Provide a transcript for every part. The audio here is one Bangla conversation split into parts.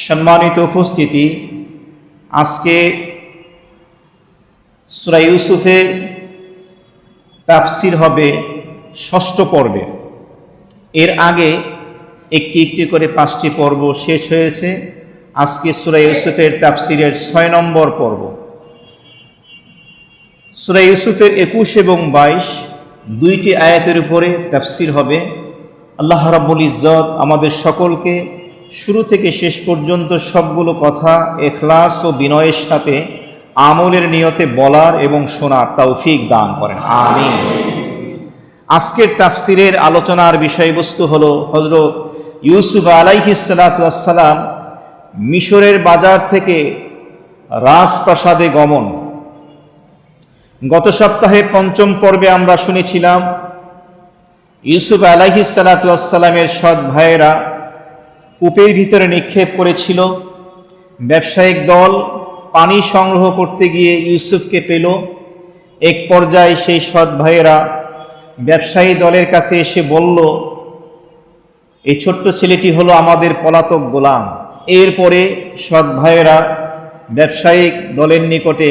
সম্মানিত উপস্থিতি, আজকে সূরা ইউসুফের তাফসির হবে ষষ্ঠ পর্বে। এর আগে একটি একটি করে 5টি পর্ব শেষ হয়েছে। আজকে সূরা ইউসুফের তাফসিরের 6 নম্বর পর্ব। সূরা ইউসুফের 21 এবং 22 দুইটি আয়াতের উপরে তাফসির হবে। আল্লাহ রাব্বুল ইজ্জত আমাদের সকলকে শুরু থেকে শেষ পর্যন্ত সবগুলো কথা ইখলাস ও বিনয়ের সাথে আমলের নিয়তে বলার এবং শোনার তৌফিক দান করেন, আমিন। আজকের তাফসিরের আলোচনার বিষয়বস্তু হলো হযরত ইউসুফ আলাইহিস সালাতু ওয়াস সালাম মিশরের বাজার থেকে রাজপ্রাসাদে গমন। গত সপ্তাহে 5ম পর্বে আমরা শুনেছিলাম ইউসুফ আলাইহিস সালাতু ওয়াস সালামের সৎ ভাইয়েরা কূপের ভিতরে নিক্ষেপ করেছিল। ব্যবসায়িক দল পানি সংগ্রহ করতে গিয়ে ইউসুফকে পেল। এক পর্যায়ে সেই সৎ ভাইয়েরা ব্যবসায়ী দলের কাছে এসে বলল, এই ছোট্ট ছেলেটি হলো আমাদের পলাতক গোলাম। এরপরে সৎ ভাইয়েরা ব্যবসায়িক দলের নিকটে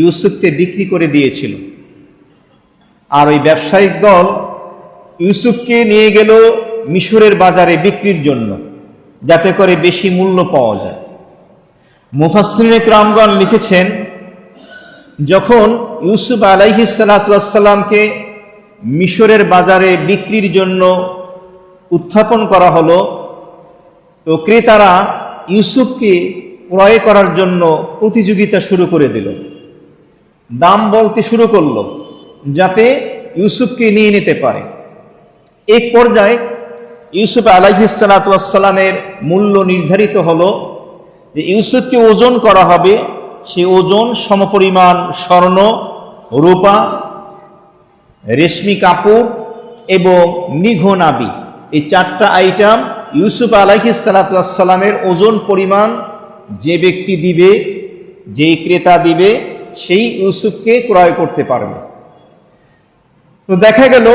ইউসুফকে বিক্রি করে দিয়েছিল। আর ওই ব্যবসায়িক দল ইউসুফকে নিয়ে গেল মিশরের বাজারে বিক্রির জন্য, যাতে করে বেশি মূল্য পাওয়া যায়। মুফাসসিরিনে কেরামগণ লিখেছেন, যখন ইউসুফ আলাইহিস সালাতু ওয়াস সালামকে মিশরের বাজারে বিক্রির জন্য উত্থাপন করা হলো, তো ক্রেতারা ইউসুফকে ক্রয় করার জন্য প্রতিযোগিতা শুরু করে দিল। দাম বলতে শুরু করলো যাতে ইউসুফকে নিয়ে নিতে পারে। এক পর্যায়ে ইউসুফ আলাইহিস সালাতু ওয়াস সালামের মূল্য নির্ধারিত হলো যে ইউসুফকে ওজন করা হবে। সেই ওজন সমপরিমাণ স্বর্ণ, রূপা, রেশমি কাপড় এবং নিঘনাবি, এই 4টা আইটেম ইউসুফ আলাইহিস সালাতু ওয়াস সালামের ওজন পরিমাণ যে ব্যক্তি দিবে, যেই ক্রেতা দিবে, সেই ইউসুফকে ক্রয় করতে পারবে। তো দেখা গেল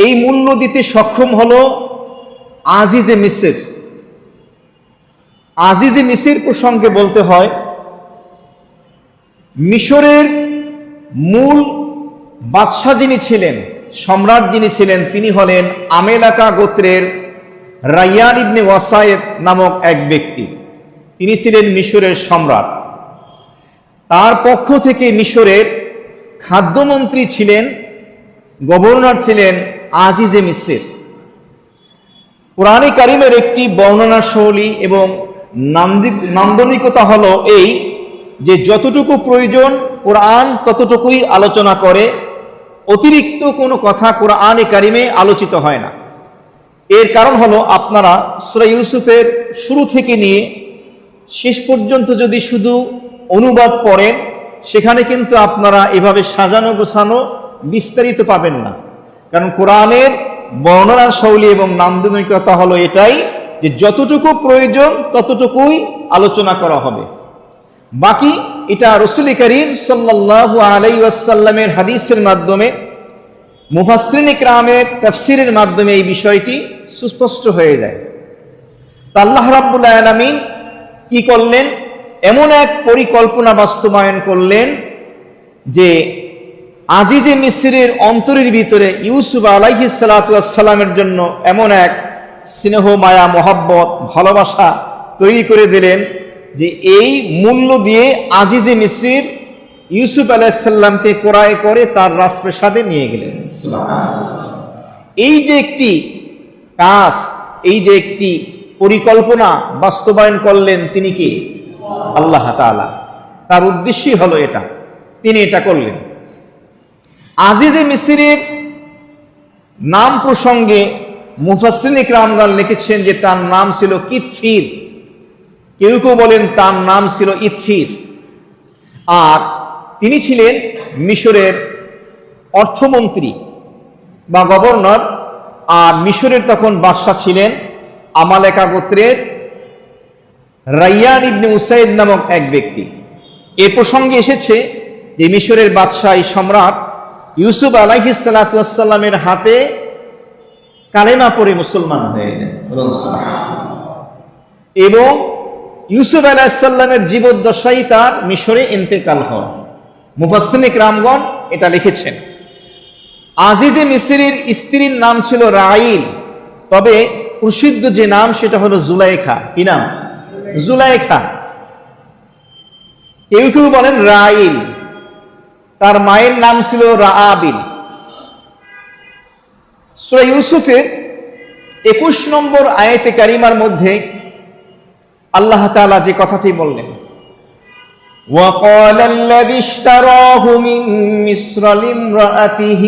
এই মূল্য দিতে সক্ষম হলো আজিজে মিসর। আজিজে মিসর প্রসঙ্গে বলতে হয়, মিশরের মূল বাদশাহ যিনি ছিলেন, সম্রাট যিনি ছিলেন, তিনি হলেন আমেলাকা গোত্রের রাইয়ান ইবনে ওয়াসায়েদ নামক এক ব্যক্তি। তিনি ছিলেন মিশরের সম্রাট। তার পক্ষ থেকে মিশরের খাদ্যমন্ত্রী ছিলেন, গভর্নর ছিলেন আজিজে মিসর। কোরআনে কারিমের একটি বর্ণনা শৈলী এবং নান্দনিকতা হলো এই যে যতটুকু প্রয়োজন কোরআন ততটুকুই আলোচনা করে, অতিরিক্ত কোনো কথা কোরআনে কারিমে আলোচিত হয় না। এর কারণ হলো, আপনারা সূরা ইউসুফের শুরু থেকে নিয়ে শেষ পর্যন্ত যদি শুধু অনুবাদ পড়েন, সেখানে কিন্তু আপনারা এভাবে সাজানো গোছানো বিস্তারিত পাবেন না। কারণ কোরআনের বর্ণনার শৈলী এবং নান্দনিকতা হলো এটাই যে যতটুকু প্রয়োজন ততটুকুই আলোচনা করা হবে। বাকি এটা রাসূল করিম সাল্লাল্লাহু আলাইহি ওয়াসাল্লামের হাদিসের মাধ্যমে, মুফাসসিরিনে কেরামের তাফসীরের মাধ্যমে এই বিষয়টি সুস্পষ্ট হয়ে যায়। তা আল্লাহ রাব্বুল আলামিন কি করলেন? এমন এক পরিকল্পনা বাস্তবায়ন করলেন যে আজিজে মিসরের অন্তরের ভিতরে ইউসুফ আলাইহিস সালাতু ওয়াস সালামের জন্য এমন এক স্নেহ, মায়া, মহব্বত, ভালোবাসা তৈরি করে দিলেন যে এই মূল্য দিয়ে আজিজে মিসর ইউসুফ আলাইহিস সালামকে ক্রয় করে তার রাজপ্রাসাদে নিয়ে গেলেন। এই যে একটি কাজ, এই যে একটি পরিকল্পনা বাস্তবায়ন করলেন, তিনি কি? আল্লাহ তাআলা। তার উদ্দেশ্যই হলো এটা, তিনি এটা করলেন। আজিজে মিসরের নাম প্রসঙ্গে মুফাসসিরিনে কেরামগণ লিখেছেন যে তার নাম ছিল কিতফির, কেউ কেউ বলেন তার নাম ছিল ইতফির। আর তিনি ছিলেন মিশরের অর্থমন্ত্রী বা গভর্নর। আর মিশরের তখন বাদশাহ ছিলেন আমালেকা গোত্রের রাইয়ান ইবনে উসাইদ নামক এক ব্যক্তি। এ প্রসঙ্গে এসেছে যে মিশরের বাদশাহ সম্রাট ইউসুফ আলাইহিস সালাতু ওয়াস সালামের হাতে কালেমা পড়ে মুসলমান হয়ে যায় এবং ইউসুফ আলাইহিস সালামের জীবদ্দশায় তার মিশরে ইন্তেকাল হয়। মুফাসসিরিন কিরামগণ এটা লিখেছেন। আজিজে মিসরির স্ত্রীর নাম ছিল রাইল, তবে প্রসিদ্ধ যে নাম সেটা হলো জুলাইখা। কি নাম? জুলাইখা। কেউ কেউ বলেন রাইল, তার মায়ের নাম ছিল রাআবিল। সূরা ইউসুফের 21 নম্বর আয়াতে কারিমার মধ্যে আল্লাহ তাআলা যে কথাটি বললেন, وَقَالَ الَّذِي اشْتَرَاهُ مِنْ مِصْرَ لِامْرَأَتِهِ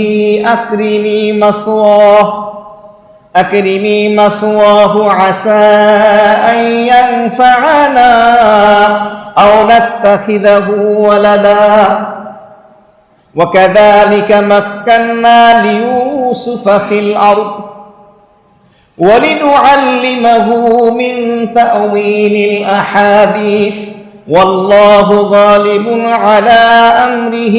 أَكْرِمِي مَثْوَاهُ عَسَىٰ أَن يَنفَعَنَا أَوْ نَتَّخِذَهُ وَلَدًا وَكَذَلِكَ مَكَّنَّا لِيُوسُفَ فِي الْأَرْضِ وَلِنُعَلِّمَهُ مِنْ تَأْوِيلِ الْأَحَادِيثِ وَاللَّهُ غَالِبٌ عَلَى أَمْرِهِ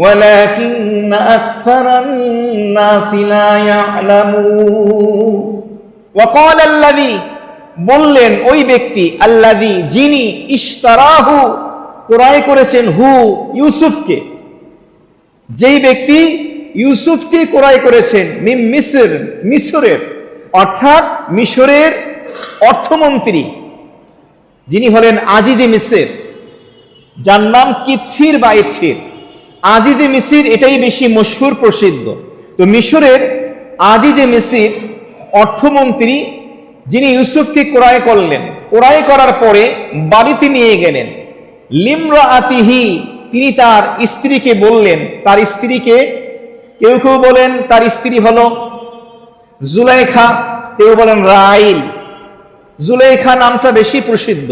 وَلَكِنَّ أَكْثَرَ النَّاسِ لَا يَعْلَمُونَ وَقَالَ الَّذِي বললেন ওই ব্যক্তি, আল্লাযী যিনি, ইশতারাহু ক্রয় করেছেন, হু ইউসুফকে, যেই ব্যক্তি ইউসুফকে ক্রয় করেছেন, মিন মিসর মিশরের, অর্থাৎ মিশরের অর্থমন্ত্রী যিনি হলেন আজিজে মিসর, যার নাম কিথির বা ইথির। আজিজে মিসর এটাই বেশি মশহুর প্রসিদ্ধ। তো মিশরের আজিজে মিসর অর্থমন্ত্রী যিনি ইউসুফকে ক্রয় করলেন, ক্রয় করার পরে বাড়িতে নিয়ে গেলেন। লিমরাআতিহি তিনি তার স্ত্রীকে বললেন, তার স্ত্রীকে কেউ কেউ বলেন তার স্ত্রী হলো জুলাইখা, কেউ বলেন রাইল। জুলাইখা নামটা বেশি প্রসিদ্ধ।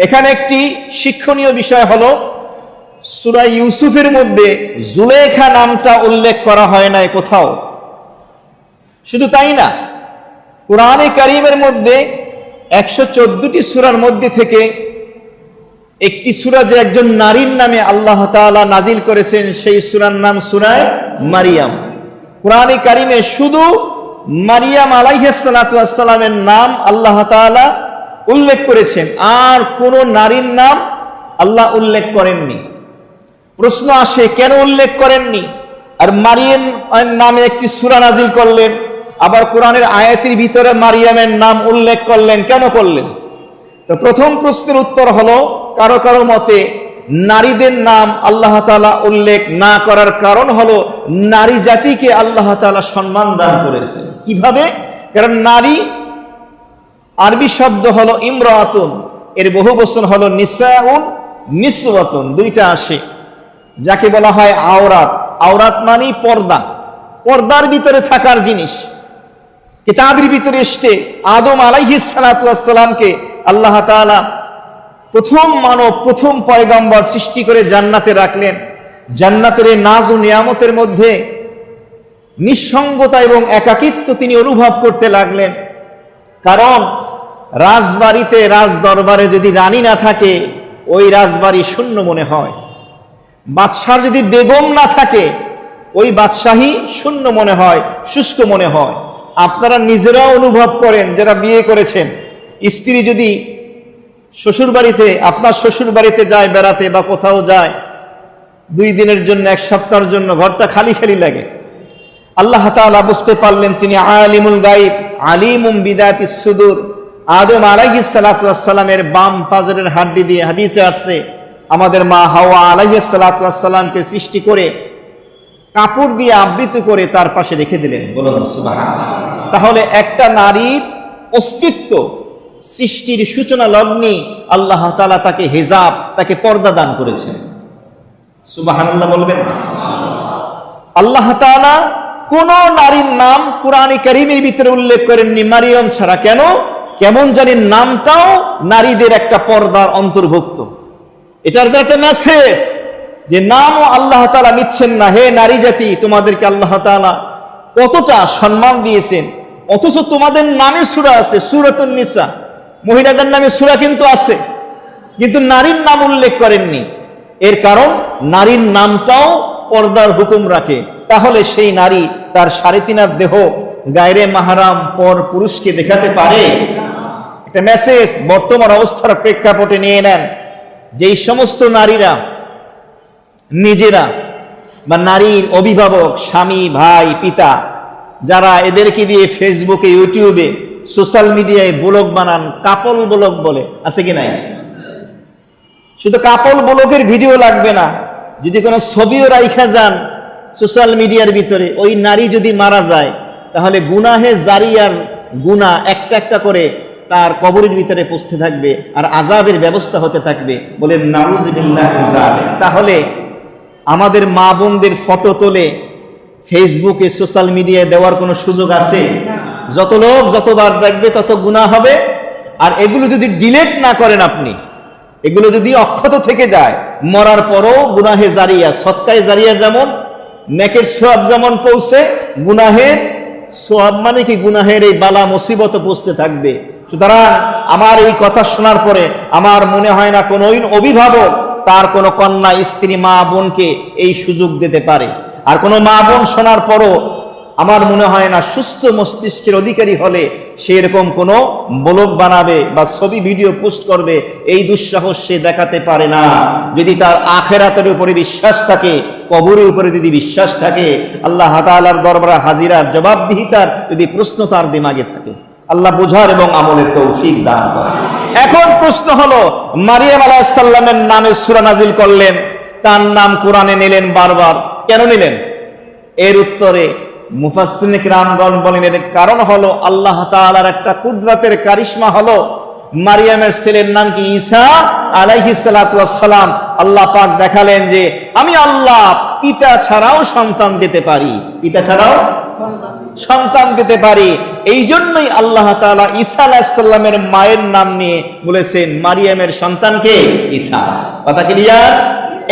এখানে একটি শিক্ষণীয় বিষয় হলো সূরা ইউসুফের মধ্যে জুলাইখা নামটা উল্লেখ করা হয় নাই কোথাও। শুধু তাই না, কোরআনে কারীমের মধ্যে 114টি সূরার মধ্যে থেকে একটি সূরা যে একজন নারীর নামে আল্লাহ তাআলা নাজিল করেছেন, সেই সূরার নাম সূরা মারিয়াম। কোরআনে কারীমে শুধু মারিয়াম আলাইহিস সালাতু ওয়াস সালামের নাম আল্লাহ তাআলা উল্লেখ করেছেন, আর কোন নারীর নাম আল্লাহ উল্লেখ করেননি। প্রশ্ন আসে, কেন উল্লেখ করেননি? আর মারিয়াম নামে একটি সূরা নাজিল করলেন, আবার কোরআনের আয়াতের ভিতরে মারিয়ামের নাম উল্লেখ করলেন, কেন করলেন? তো প্রথম প্রশ্নের উত্তর হলো, কারো কারো মতে নারীদের নাম আল্লাহ তাআলা উল্লেখ না করার কারণ হলো নারী জাতিকে আল্লাহ তাআলা সম্মান দান করেছেন। কিভাবে? কারণ নারী আরবি শব্দ হলো ইমরাতুন, এর বহুবচন হলো নিসাউন, নিসওয়াতুন, দুইটা আসে, যাকে বলা হয় আওরাত। আওরাত মানে পর্দা, পর্দার ভিতরে থাকার জিনিস। কিতাবের ভিতরে এসে আদম আলাইহিস সালাতু ওয়াস সালামকে আল্লাহ তাআলা প্রথম মানব, প্রথম পয়গম্বর সৃষ্টি করে জান্নাতে রাখলেন। জান্নাতের নাজ ও নিয়ামতের মধ্যে নিঃসঙ্গতা এবং একাকিত্ব তিনি অনুভব করতে লাগলেন। কারণ রাজবাড়িতে, রাজ দরবারে যদি রানী না থাকে, ওই রাজবাড়ি শূন্য মনে হয়। বাদশার যদি বেগম না থাকে, ওই বাদশাহী শূন্য মনে হয়, শুষ্ক মনে হয়। আপনারা নিজেরাও অনুভব করেন, যারা বিয়ে করেছেন, স্ত্রী যদি শ্বশুর বাড়িতে, আপনার শ্বশুর বাড়িতে যায় বেড়াতে বা কোথাও যায় 2 দিনের জন্য, 1 সপ্তাহের জন্য, ঘরটা খালি খালি লাগে। আল্লাহ তাআলা বুঝতে পারলেন তিনি আলিমুল গায়ব, আলিমুম বিদাতিস সুদূর। আদম আলাইহিস সালাতু ওয়াস সালামের বাম পাজরের হাড্ডি দিয়ে, হাদিসে আসছে, আমাদের মা হাওয়া আলাইহিস সালাতু ওয়াস সালামকে সৃষ্টি করে কাপড় দিয়ে আবৃত করে তার পাশে রেখে দিলেন। বলুন সুবহানাল্লাহ। তাহলে একটা নারীর অস্তিত্ব সৃষ্টির সূচনা লগ্নে আল্লাহ তাআলা তাকে হিজাব, তাকে পর্দা দান করেছেন। সুবহানাল্লাহ বলবেন। আল্লাহ তাআলা কোন নারীর নাম কোরআনে কারীমের ভিতরে উল্লেখ করেননি মারিয়াম ছাড়া। কেন? কেমন জানি নামটাও নারীদের একটা পর্দার অন্তর্ভুক্ত। এটার একটা মেসেজ যে নামও আল্লাহ তাআলা নিচ্ছেন না। হে নারী জাতি, তোমাদেরকে আল্লাহ তাআলা কতটা সম্মান দিয়েছেন, অথচ তোমাদের নামে সূরা আছে, সূরাতুন নিসা। মহিলাদের নামে সূরা কিন্তু আছে, কিন্তু নারীর নাম উল্লেখ করেননি। এর কারণ নারীর নামটাও পর্দার হুকুম রাখে। তাহলে সেই নারী তার 3.5 হাত দেহ গায়রে মাহরাম পর পুরুষকে দেখাতে পারে? একটা মেসেজ বর্তমান অবস্থার প্রেক্ষাপটে নিয়ে নেন। যেই সমস্ত নারীরা নিজেরা বা নারীর অভিভাবক, স্বামী, ভাই, পিতা, যারা এদেরকে দিয়ে ফেসবুকে, ইউটিউবে, সোশ্যাল মিডিয়ায় ব্লগ বানান, কাপল ব্লগ বলে, আছে কি নাই? শুধু কাপল ব্লগের ভিডিও লাগবে না, যদি কোনো ছবিও রাইখা যান সোশ্যাল মিডিয়ার ভিতরে, ওই নারী যদি মারা যায় তাহলে গুনাহে জারিয়ার গুনাহ একটা একটা করে তার কবরের ভিতরে পৌঁছতে থাকবে আর আযাবের ব্যবস্থা হতে থাকবে। বলেন নাউযুবিল্লাহ। তাহলে আমাদের মা বোনদের ফটো তোলে ফেসবুকে, সোশ্যাল মিডিয়ায় দেওয়ার কোনো সুযোগ আছে? যত লোক যতবার দেখবে তত গুনাহ হবে। আর এগুলো যদি ডিলিট না করেন আপনি, এগুলো যদি অক্ষত থেকে যায়, মরার পরও গুনাহে জারিয়া, সদকায়ে জারিয়া যেমন নেকের সওয়াব যেমন পৌঁছে, গুনাহের সওয়াব মানে কি গুনাহের এই বালা মুসিবত পৌঁছতে থাকবে। সুতরাং আমার এই কথা শোনার পরে আমার মনে হয় না কোনো অভিভাবক তার কোনো কন্যা, স্ত্রী, মা বোনকে এই সুযোগ দিতে পারে। আর কোনো মা বোন শোনার পরও আমার মনে হয় না সুস্থ মস্তিষ্কের অধিকারী হলে সে এরকম কোনো ব্লগ বানাবে বা ছবি ভিডিও পোস্ট করবে, এই দুঃসাহস সে দেখাতে পারে না। যদি তার আখিরাতের উপরে বিশ্বাস থাকে, কবরের উপরে যদি বিশ্বাস থাকে, আল্লাহ তাআলার দরবারে হাজিরার জবাবদিহিতার যদি প্রশ্ন তার দিমাগে থাকে, আল্লাহ বোঝার এবং আমলের তৌফিক দান করেন। এখন প্রশ্ন হলো, মারিয়াম আলাইহিস সালামের নামে সূরা নাজিল করলেন, তার নাম কোরআনে নিলেন বারবার, কেন নিলেন? এর উত্তরে মুফাসসিরিন কিরামগণ বলেন, এর কারণ হলো আল্লাহ তাআলার একটা কুদরতের কারিশমা হলো, মারিয়ামের ছেলের নাম কি ঈসা আলাইহিস সালাতু ওয়াস সালাম। আল্লাহ পাক দেখালেন যে আমি আল্লাহ পিতা ছাড়াও সন্তান দিতে পারি, পিতা ছাড়াও সন্তান দিতে পারি। এই জন্যই আল্লাহ তাআলা ঈসা আলাইহিস সালামের মায়ের নাম নিয়ে বলেছেন মারিয়ামের সন্তানকে ঈসা। কথা ক্লিয়ার?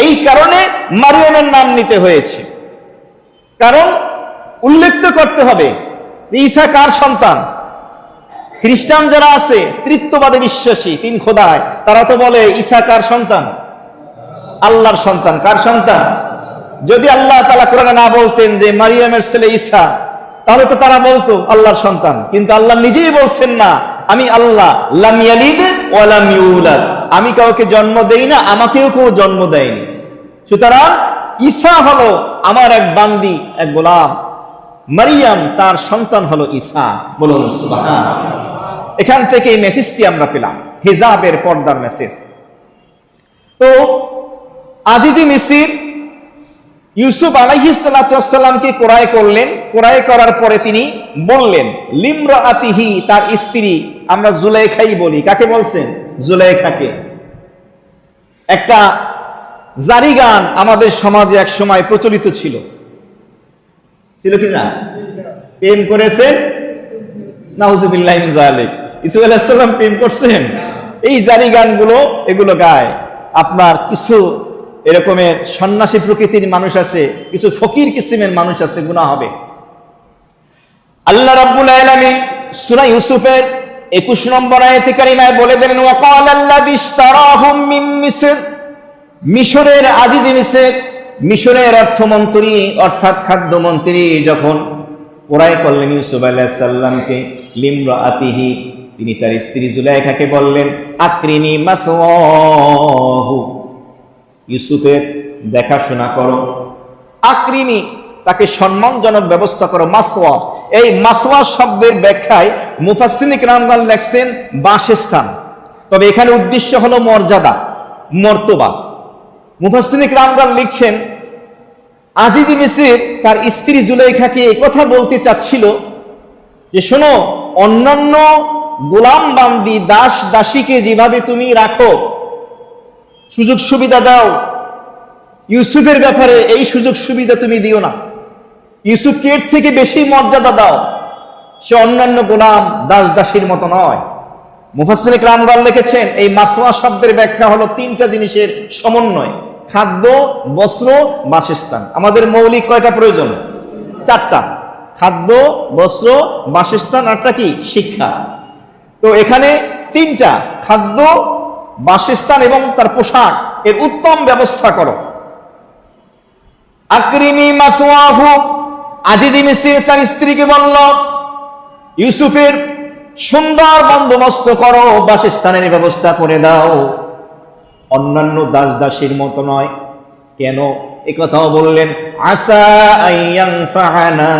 এই কারণে মারিয়ামের নাম নিতে হয়েছে, কারণ উল্লেখ তো করতে হবে ঈসা কার সন্তান। খ্রিস্টান যারা আছে, ত্রিত্ববাদে বিশ্বাসী, তিন খোদায়, তারা তো বলে ঈসা কার সন্তান? আল্লাহর সন্তান। কার সন্তান? যদি আল্লাহ তাআলা কোরআনে না বলতেন যে মারিয়ামের ছেলে ঈসা, তাহলে তো তারা বলতো আল্লাহর সন্তান। কিন্তু আল্লাহ নিজেই বলছেন না, আমি আল্লাহ লাম ইয়ালিদ ওয়া লাম ইউলাদ, আমি কাউকে জন্ম দেই না, আমাকেও কেউ জন্ম দেয়নি। সুতরাং ঈসা হলো আমার এক বান্দি, এক গোলাম। মারিয়াম তার সন্তান হলো ঈসা। বলুন সুবহানাল্লাহ। এখান থেকে এই মেসেজটি আমরা পেলাম, হিজাবের পর্দার মেসেজ। তো আজিজি মিসর ইউসুফ আলাইহিস সালাতু ওয়াস সালামকে ক্রয় করলেন। ক্রয় করার পরে তিনি বললেন লিমরাআতিহি, তার স্ত্রী, আমরা জুলাইখাই বলি। কাকে বলছেন? জুলাইখাকে। একটা জারি গান আমাদের সমাজে এক সময় প্রচলিত ছিল, ছিল কি না? প্রেম করেছেন, নাউযুবিল্লাহি মিন যালিক। ইউসুফ আলাইহিস সালাম প্রেম করছেন, এই জারি গানগুলো এগুলো গায়। আপনার কিছু এরকমের সন্ন্যাসী প্রকৃতির মানুষ আছে, কিছু ফকির কিসিমের মানুষ আছে, গুনাহ হবে। আল্লাহ রাব্বুল আলামিন সূরা ইউসুফের 21 নম্বর আয়াতে কারিমায় বলে দিলেন, ওয়া ক্বালা আল্লাযী ইশতারাহুম মিন মিসর, মিশরের আজিজি মিসর, মিশরের অর্থমন্ত্রী অর্থাৎ খাদ্যমন্ত্রী যখন ক্রয় করলেন ইউসুফ আলাইহিস সালামকে, লিমরাআতিহি, তিনি তার স্ত্রী জুলাইখাকে বললেন আকরিমি মাসওয়াহু, ইউসুফের দেখাশোনা করো। আকরিমি, তাকে সম্মানজনক ব্যবস্থা করো। মাসওয়া, এই মাসওয়া শব্দের ব্যাখ্যায় মুফাসসিরিন কিরামগণ লেখছেন বাসস্থান, তবে এখানে উদ্দেশ্য হলো মর্যাদা, মর্তবা। মুফাসসিরিন কিরামগণ লিখছেন আজিজি মিসর তার স্ত্রী জুলাইখাকে এই কথা বলতে চাচ্ছিল যে শোনো, অন্যান্য গোলাম বান্দি, দাস দাসীকে যেভাবে তুমি রাখো, সুযোগ সুবিধা দাও, ইউসুফের ব্যাপারে এই সুযোগ সুবিধা তুমি দিও না। ইউসুফকে এর থেকে বেশি মর্যাদা দাও, সে অন্যান্য গোলাম দাস দাসীর মতো নয়। মুফাসসিরিন কিরামগণ লিখেছেন এই মাসওয়া শব্দের ব্যাখ্যা হলো তিনটা জিনিসের সমন্বয়, খাদ্য, বস্ত্র, বাসস্থান। আমাদের মৌলিক কয়টা প্রয়োজন? চারটা, খাদ্য, বস্ত্র, বাসস্থান, আরটা কি? শিক্ষা। তো এখানে তিনটা, খাদ্য, বাসস্থান এবং তার পোশাক, এর উত্তম ব্যবস্থা করো। আকরিমি মাসওয়াহু, আজিজি মিসর তার স্ত্রীকে বলল ইউসুফের সুন্দর বন্দোবস্ত করো, বাসস্থানের ব্যবস্থা করে দাও। অন্যান্য দাস দাসীর মতো নয়। কেন? একথাও বললেন, আসা আইয়াং ফাআনা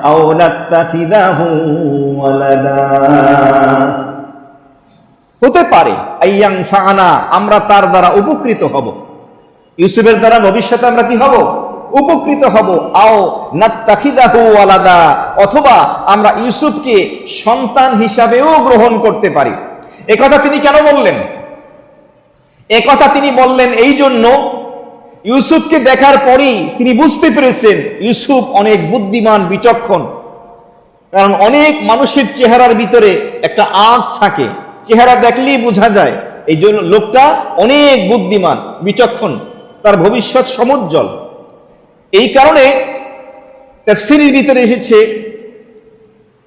আও নাত্তাখিযাহু ওয়ালাদা, হতে পারে আইয়াং ফাআনা, আমরা তার দ্বারা উপকৃত হব, ইউসুফের দ্বারা ভবিষ্যতে আমরা কি হব? উপকৃত হব। আও নাত্তাখিযাহু ওয়ালাদা, অথবা আমরা ইউসুফকে সন্তান হিসাবেও গ্রহণ করতে পারি। একথা তিনি কেন বললেন? একথা তিনি বললেন এই জন্য, ইউসুফকে দেখার পরেই তিনি বুঝতে পেরেছেন ইউসুফ অনেক বুদ্ধিমান, বিচক্ষণ। কারণ অনেক মানুষের চেহারার ভিতরে একটা আর্ট থাকে, চেহারা দেখলেই বোঝা যায় এই জন্য লোকটা অনেক বুদ্ধিমান, বিচক্ষণ, তার ভবিষ্যৎ সমুজ্জ্বল। এই কারণে তাফসীরের ভিতরে এসেছে,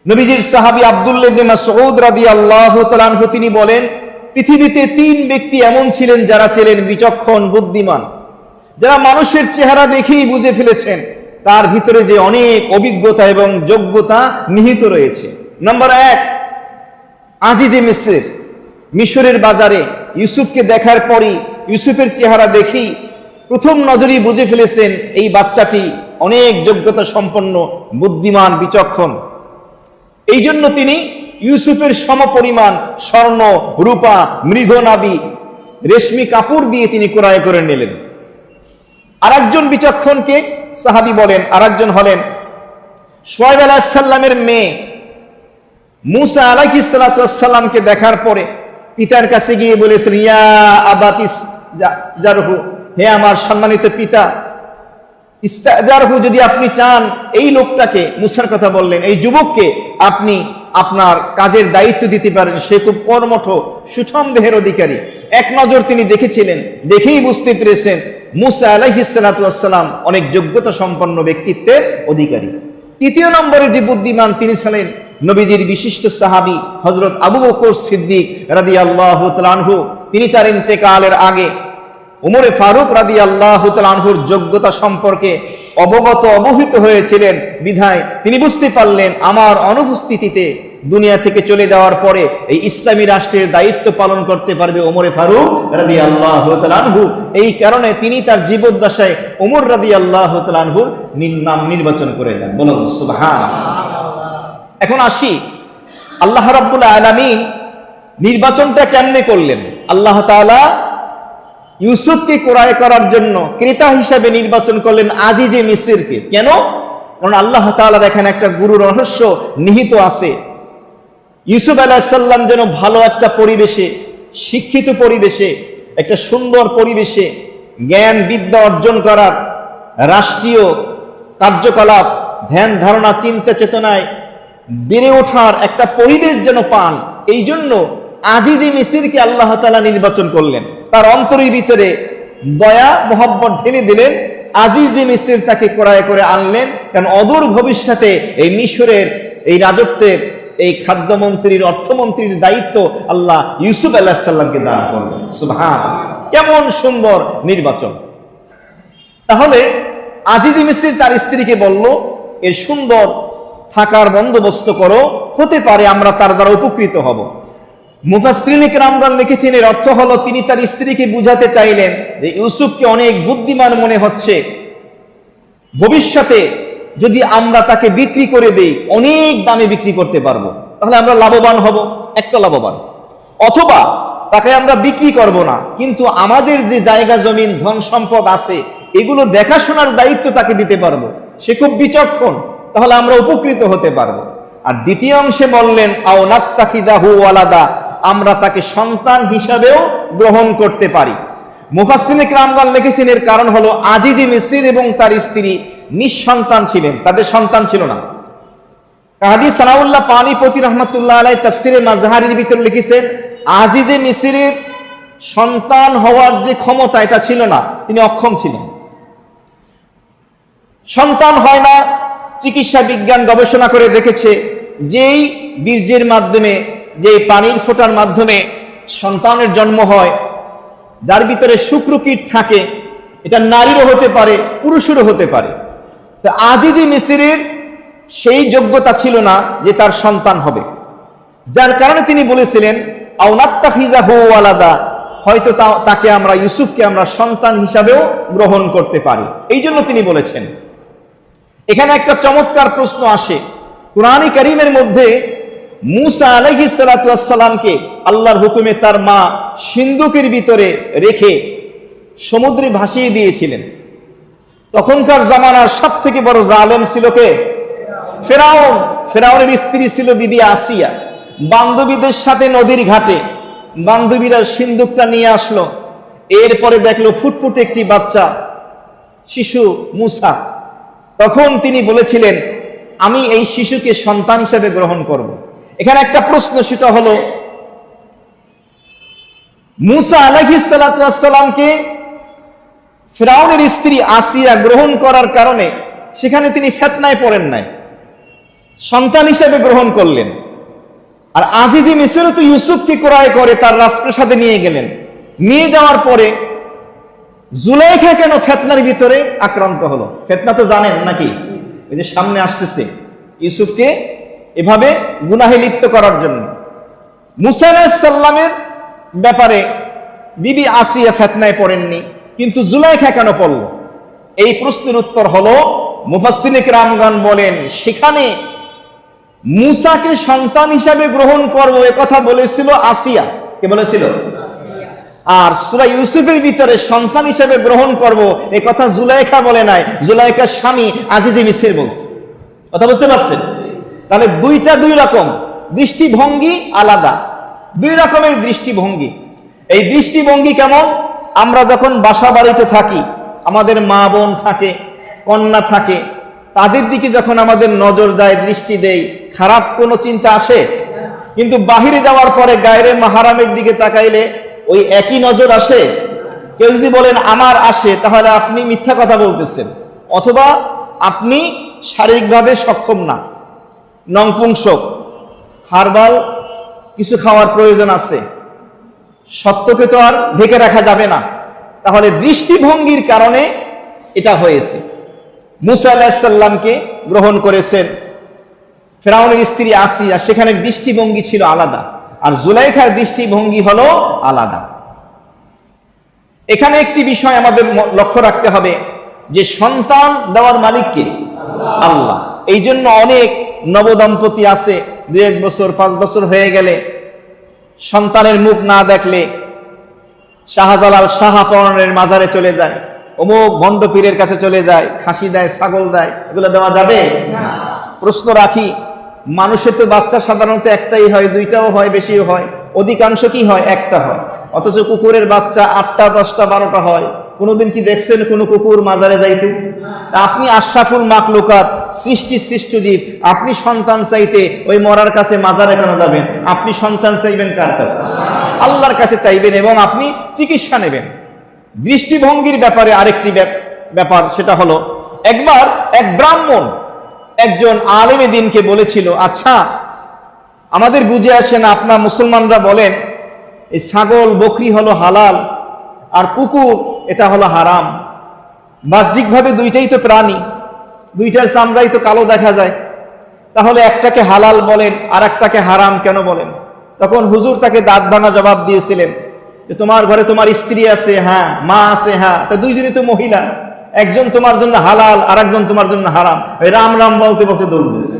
নবীজির সাহাবী আব্দুল্লাহ ইবনে মাসউদ রাদিয়াল্লাহু তাআলা আনহু তিনি বলেন, পৃথিবীতে 3 ব্যক্তি এমন ছিলেন যারা ছিলেন বিচক্ষণ, বুদ্ধিমান, যারা মানুষের চেহারা দেখেই বুঝে ফেলেছেন তার ভিতরে যে অনেক অভিজ্ঞতা এবং যোগ্যতা নিহিত রয়েছে। নাম্বার 1, আজিজে মিসর, মিশরের বাজারে ইউসুফকে দেখার পরই, ইউসুফের চেহারা দেখেই প্রথম নজরেই বুঝে ফেলেছেন এই বাচ্চাটি অনেক যোগ্যতা সম্পন্ন, বুদ্ধিমান, বিচক্ষণ। এই জন্য তিনি ইউসুফের সমপরিমাণ স্বর্ণ, রূপা, মৃগনাভি, রেশমি কাপড় দিয়ে তিনি ক্রয় করে নিলেন। আরেকজন বিচক্ষণকে সাহাবী বলেন, আরেকজন হলেন শুআয়ব আলাইহিস সালামের মেয়ে মুসা আলাইহিস সালাতু ওয়াস সালামকে দেখার পরে পিতার কাছে গিয়ে বলেছেন, ইয়া আবাতিস জারহু, হে আমার সম্মানিত পিতা, ইস্তাজারহু, যদি আপনি চান এই লোকটাকে, মুসার কথা বললেন, এই যুবককে আপনি আপনার কাজের দায়িত্ব দিতে পারেন, সে খুব কর্মঠ, সুঠাম দেহের অধিকারী। এক নজর তিনি দেখেছিলেন, দেখেই বুঝতে পেরেছেন মুসা আলাইহিস সালাতু ওয়াস সালাম অনেক যোগ্যতা সম্পন্ন ব্যক্তিত্বের অধিকারী। তৃতীয় নম্বরের যে বুদ্ধিমান তিনি ছিলেন নবীজির বিশিষ্ট সাহাবী হযরত আবু বকর সিদ্দিক রাদিয়াল্লাহু তাআলা আনহু। তিনি তার ইন্তেকালের আগে উমরে ফারুক রাদিয়াল্লাহু তাআলা আনহুর যোগ্যতা সম্পর্কে অবহিত হয়েছিলেন বিধায় তিনি বুঝতে পারলেন আমার অনুপস্থিতিতে দুনিয়া থেকে চলে যাওয়ার পরে এই ইসলামী রাষ্ট্রের দায়িত্ব পালন করতে পারবে ওমরে ফারুক রাদিয়াল্লাহু তাআলা আনহু। এই কারণে তিনি তার জীবদ্দশায় ওমর রাদিয়াল্লাহু তাআলা আনহুর নাম নির্বাচন করে দেন। বলুন সুবহানাল্লাহ। এখন আসি, আল্লাহ রাব্বুল আলামিন নির্বাচনটা কেমনে করলেন? আল্লাহ তাআলা ইউসুফকে ক্রয় করার জন্য ক্রেতা হিসাবে নির্বাচন করলেন আজিজে মিসরকে। কেন? কারণ আল্লাহ তাআলার এখানে একটা গুরু রহস্য নিহিত আছে। ইউসুফ আলাইহিস সালাম যেন ভালো একটা পরিবেশে, শিক্ষিত পরিবেশে, একটা সুন্দর পরিবেশে জ্ঞান বিদ্যা অর্জন করার, রাষ্ট্রীয় কার্যকলাপ, ধ্যান ধারণা, চিন্তা চেতনায় বেড়ে ওঠার একটা পরিবেশ যেন পান, এই জন্য আজিজে মিসরকে আল্লাহ তাআলা নির্বাচন করলেন। তার অন্তরের ভিতরে দয়া মোহাব্বত ঢেলে দিলেন, আজিজে মিসর তাকে ক্রয় করে আনলেন। কারণ অদূর ভবিষ্যতে এই মিশরের এই রাজত্বের, এই খাদ্যমন্ত্রীর, অর্থমন্ত্রীর দায়িত্ব আল্লাহ ইউসুফ আলাইহিস সালামকে দান করলেন। সুবহানাল্লাহ, কেমন সুন্দর নির্বাচন! তাহলে আজিজে মিসর তার স্ত্রীকে বলল, এর সুন্দর থাকার বন্দোবস্ত করো, হতে পারে আমরা তার দ্বারা উপকৃত হব। মুফাসসিরিনে কেরামগণ লিখেছেন, এর অর্থ হলো তিনি তার স্ত্রীকে বুঝাতে চাইলেন যে ইউসুফকে অনেক বুদ্ধিমান মনে হচ্ছে, ভবিষ্যতে যদি আমরা তাকে বিক্রি করে দেই, অনেক দামে বিক্রি করতে পারবো, তাহলে আমরা লাভবান হব, একটা লাভবান। অথবা তাকে আমরা বিক্রি করব না, কিন্তু আমাদের যে জায়গা জমিন ধন সম্পদ আছে এগুলো দেখাশোনার দায়িত্ব তাকে দিতে পারবো, সে খুব বিচক্ষণ, তাহলে আমরা উপকৃত হতে পারবো। আর দ্বিতীয় অংশে বললেন আও নাত্তাখিযাহু ওয়ালাদা, আমরা তাকে সন্তান হিসাবেও গ্রহণ করতে পারি। মুফাসসিরিনে কেরামগণ লিখেছেন, এর কারণ হলো আজিজে মিসর এবং তার স্ত্রী নিঃসন্তান ছিলেন, তাদের সন্তান ছিল না। কাজী সানাউল্লাহ পানিপতি রহমাতুল্লাহ আলাইহি তাফসিরে মাজহারির ভিতরে লিখেছেন, আজিজে মিসরের সন্তান হওয়ার যে ক্ষমতা এটা ছিল না, তিনি অক্ষম ছিলেন। সন্তান হয় না, চিকিৎসা বিজ্ঞান গবেষণা করে দেখেছে যেই বীর্যের মাধ্যমে, যে পানির ফোঁটার মাধ্যমে সন্তানের জন্ম হয়, যার ভিতরে শুক্রকীট থাকে, এটা নারীরও হতে পারে, পুরুষেরও হতে পারে। তো আজিজে মিসরের সেই যোগ্যতা ছিল না যে তার সন্তান হবে। যার কারণে তিনি বলেছিলেন আও নাত্তাখিযাহু ওয়ালাদা, হয়তো তাকে আমরা ইউসুফকে আমরা সন্তান হিসাবেও গ্রহণ করতে পারি। এই জন্য তিনি বলেছেন। এখানে একটা চমৎকার প্রশ্ন আসে, কুরআনে কারীমের মধ্যে মূসা আলাইহিস সালাতু ওয়াস সালামকে আল্লাহর হুকুমে তার মা সিন্ধুকের ভিতরে রেখে সমুদ্রে ভাসিয়ে দিয়েছিলেন। তখনকার জামানার সব থেকে বড় জালেম ছিল কে? ফেরাউন। ফেরাউনের স্ত্রী ছিল বিবি আসিয়া। বান্ধবীদের সাথে নদীর ঘাটে বান্ধবীরা সিন্ধুকটা নিয়ে আসলো। এরপরে দেখলো ফুটফুটে একটি বাচ্চা শিশু মূসা। তখন তিনি বলেছিলেন আমি এই শিশুকে সন্তান হিসেবে গ্রহণ করব। এখানে একটা প্রশ্ন, সেটা হলো মূসা আলাইহিস সালাতু ওয়াস সালামকে ফিরআউনের স্ত্রী আসিয়া গ্রহণ করার কারণে সেখানে তিনি ফিতনায় পড়েন নাই, সন্তান হিসেবে গ্রহণ করলেন। আর আজিজি মিসর তো ইউসুফকে ক্রয় করে তার রাজপ্রাসাদে নিয়ে গেলেন। নিয়ে যাওয়ার পরে জুলাইখা কেন ফিতনার ভিতরে আক্রান্ত হলো? ফিতনা তো জানেন নাকি, এই যে সামনে আসতেছে, ইউসুফকে এভাবে গুনাহে লিপ্ত করার জন্য। মূসা আলাইহিস সালামের ব্যাপারে বিবি আসিয়া ফিতনায় পড়েননি, কিন্তু জুলাইখা কেন পড়ল? এই প্রশ্নের উত্তর হলো মুফাসসিরিনে কেরামগণ বলেন সেখানে মূসাকে সন্তান হিসাবে গ্রহণ করব এ কথা বলেছিল আসিয়া। কে বলেছিল? আর সূরা ইউসুফের ভিতরে সন্তান হিসাবে গ্রহণ করব এ কথা জুলাইখা বলে নাই, জুলাইখার স্বামী আজিজে মিসর বলছে। কথা বুঝতে পারছেন? তাহলে দুইটা দুই রকম দৃষ্টিভঙ্গি, আলাদা দুই রকমের দৃষ্টিভঙ্গি। এই দৃষ্টিভঙ্গি কেমন? আমরা যখন বাসা বাড়িতে থাকি, আমাদের মা বোন থাকে, কন্যা থাকে, তাদের দিকে যখন আমাদের নজর যায়, দৃষ্টি দেই, খারাপ কোনো চিন্তা আসে? কিন্তু বাহিরে যাওয়ার পরে গায়রে মাহারামের দিকে তাকাইলে ওই একই নজর আসে? কেউ যদি বলেন আমার আসে, তাহলে আপনি মিথ্যা কথা বলতেছেন, অথবা আপনি শারীরিকভাবে সক্ষম না, নংপুংসক, হারবাল কিছু খাওয়ার প্রয়োজন আছে, সত্যকে তো আর ঢেকে রাখা যাবে না। তাহলে দৃষ্টিভঙ্গির কারণে এটা হয়েছে। মূসা আলাইহিস সালামকে গ্রহণ করেছেন ফিরআউনের স্ত্রী আসিয়া, সেখানে দৃষ্টিভঙ্গি ছিল আলাদা, আর জুলাইখার দৃষ্টিভঙ্গি হলো আলাদা। এখানে একটি বিষয় আমাদের লক্ষ্য রাখতে হবে যে সন্তান দেওয়ার মালিক কে? আল্লাহ। এই জন্য অনেক নবদম্পতি আছে 2-1 বছর 5 বছর হয়ে গেলে সন্তানের মুখ না দেখলে শাহজালাল শাহপরানের মাজারে চলে যায়, অমুক ভণ্ড পীরের কাছে চলে যায়, খাসি দেয়, ছাগল দেয়, এগুলো দেওয়া যাবে না। প্রশ্ন রাখি, মানুষের তো বাচ্চা সাধারণত একটাই হয়, 2টাও হয়, বেশিও হয়, অধিকাংশ কি হয়? একটা হয়। অথচ কুকুরের বাচ্চা 8টা 10টা 12টা হয়। কোনোদিন কি দেখছেন কোন কুকুর মাজারে যাইতে? আপনি আশরাফুল মাখলুকাত, সৃষ্টির সৃষ্ট জীব, আপনি সন্তান চাইতে ওই মরার কাছে মাজারে কেন যাবেন? আপনি সন্তান চাইবেন কার কাছে? আল্লাহর কাছে চাইবেন, এবং আপনি চিকিৎসা নেবেন। দৃষ্টিভঙ্গির ব্যাপারে আরেকটি ব্যাপার, সেটা হলো একবার এক ব্রাহ্মণ একজন আলেমে দ্বীনকে বলেছিল, আচ্ছা আমাদের বুঝে আসে না, আপনার মুসলমানরা বলেন এই ছাগল বকরি হলো হালাল আর কুকুর এটা হলো হারাম। বাহ্যিকভাবে দুইটাই তো প্রাণী, দুইটার চামড়াই তো কালো দেখা যায়, তাহলে একটাকে হালাল বলেন আর একটাকে হারাম কেন বলেন? তখন হুজুর তাকে দাঁত ভাঙা জবাব দিয়েছিলেন যে তোমার ঘরে তোমার স্ত্রী আছে, হ্যাঁ, মা আছে, হ্যাঁ, তা দুইজনই তো মহিলা, একজন তোমার জন্য হালাল আর একজন তোমার জন্য হারাম। রাম রাম বলতে বলতে দৌড়িস,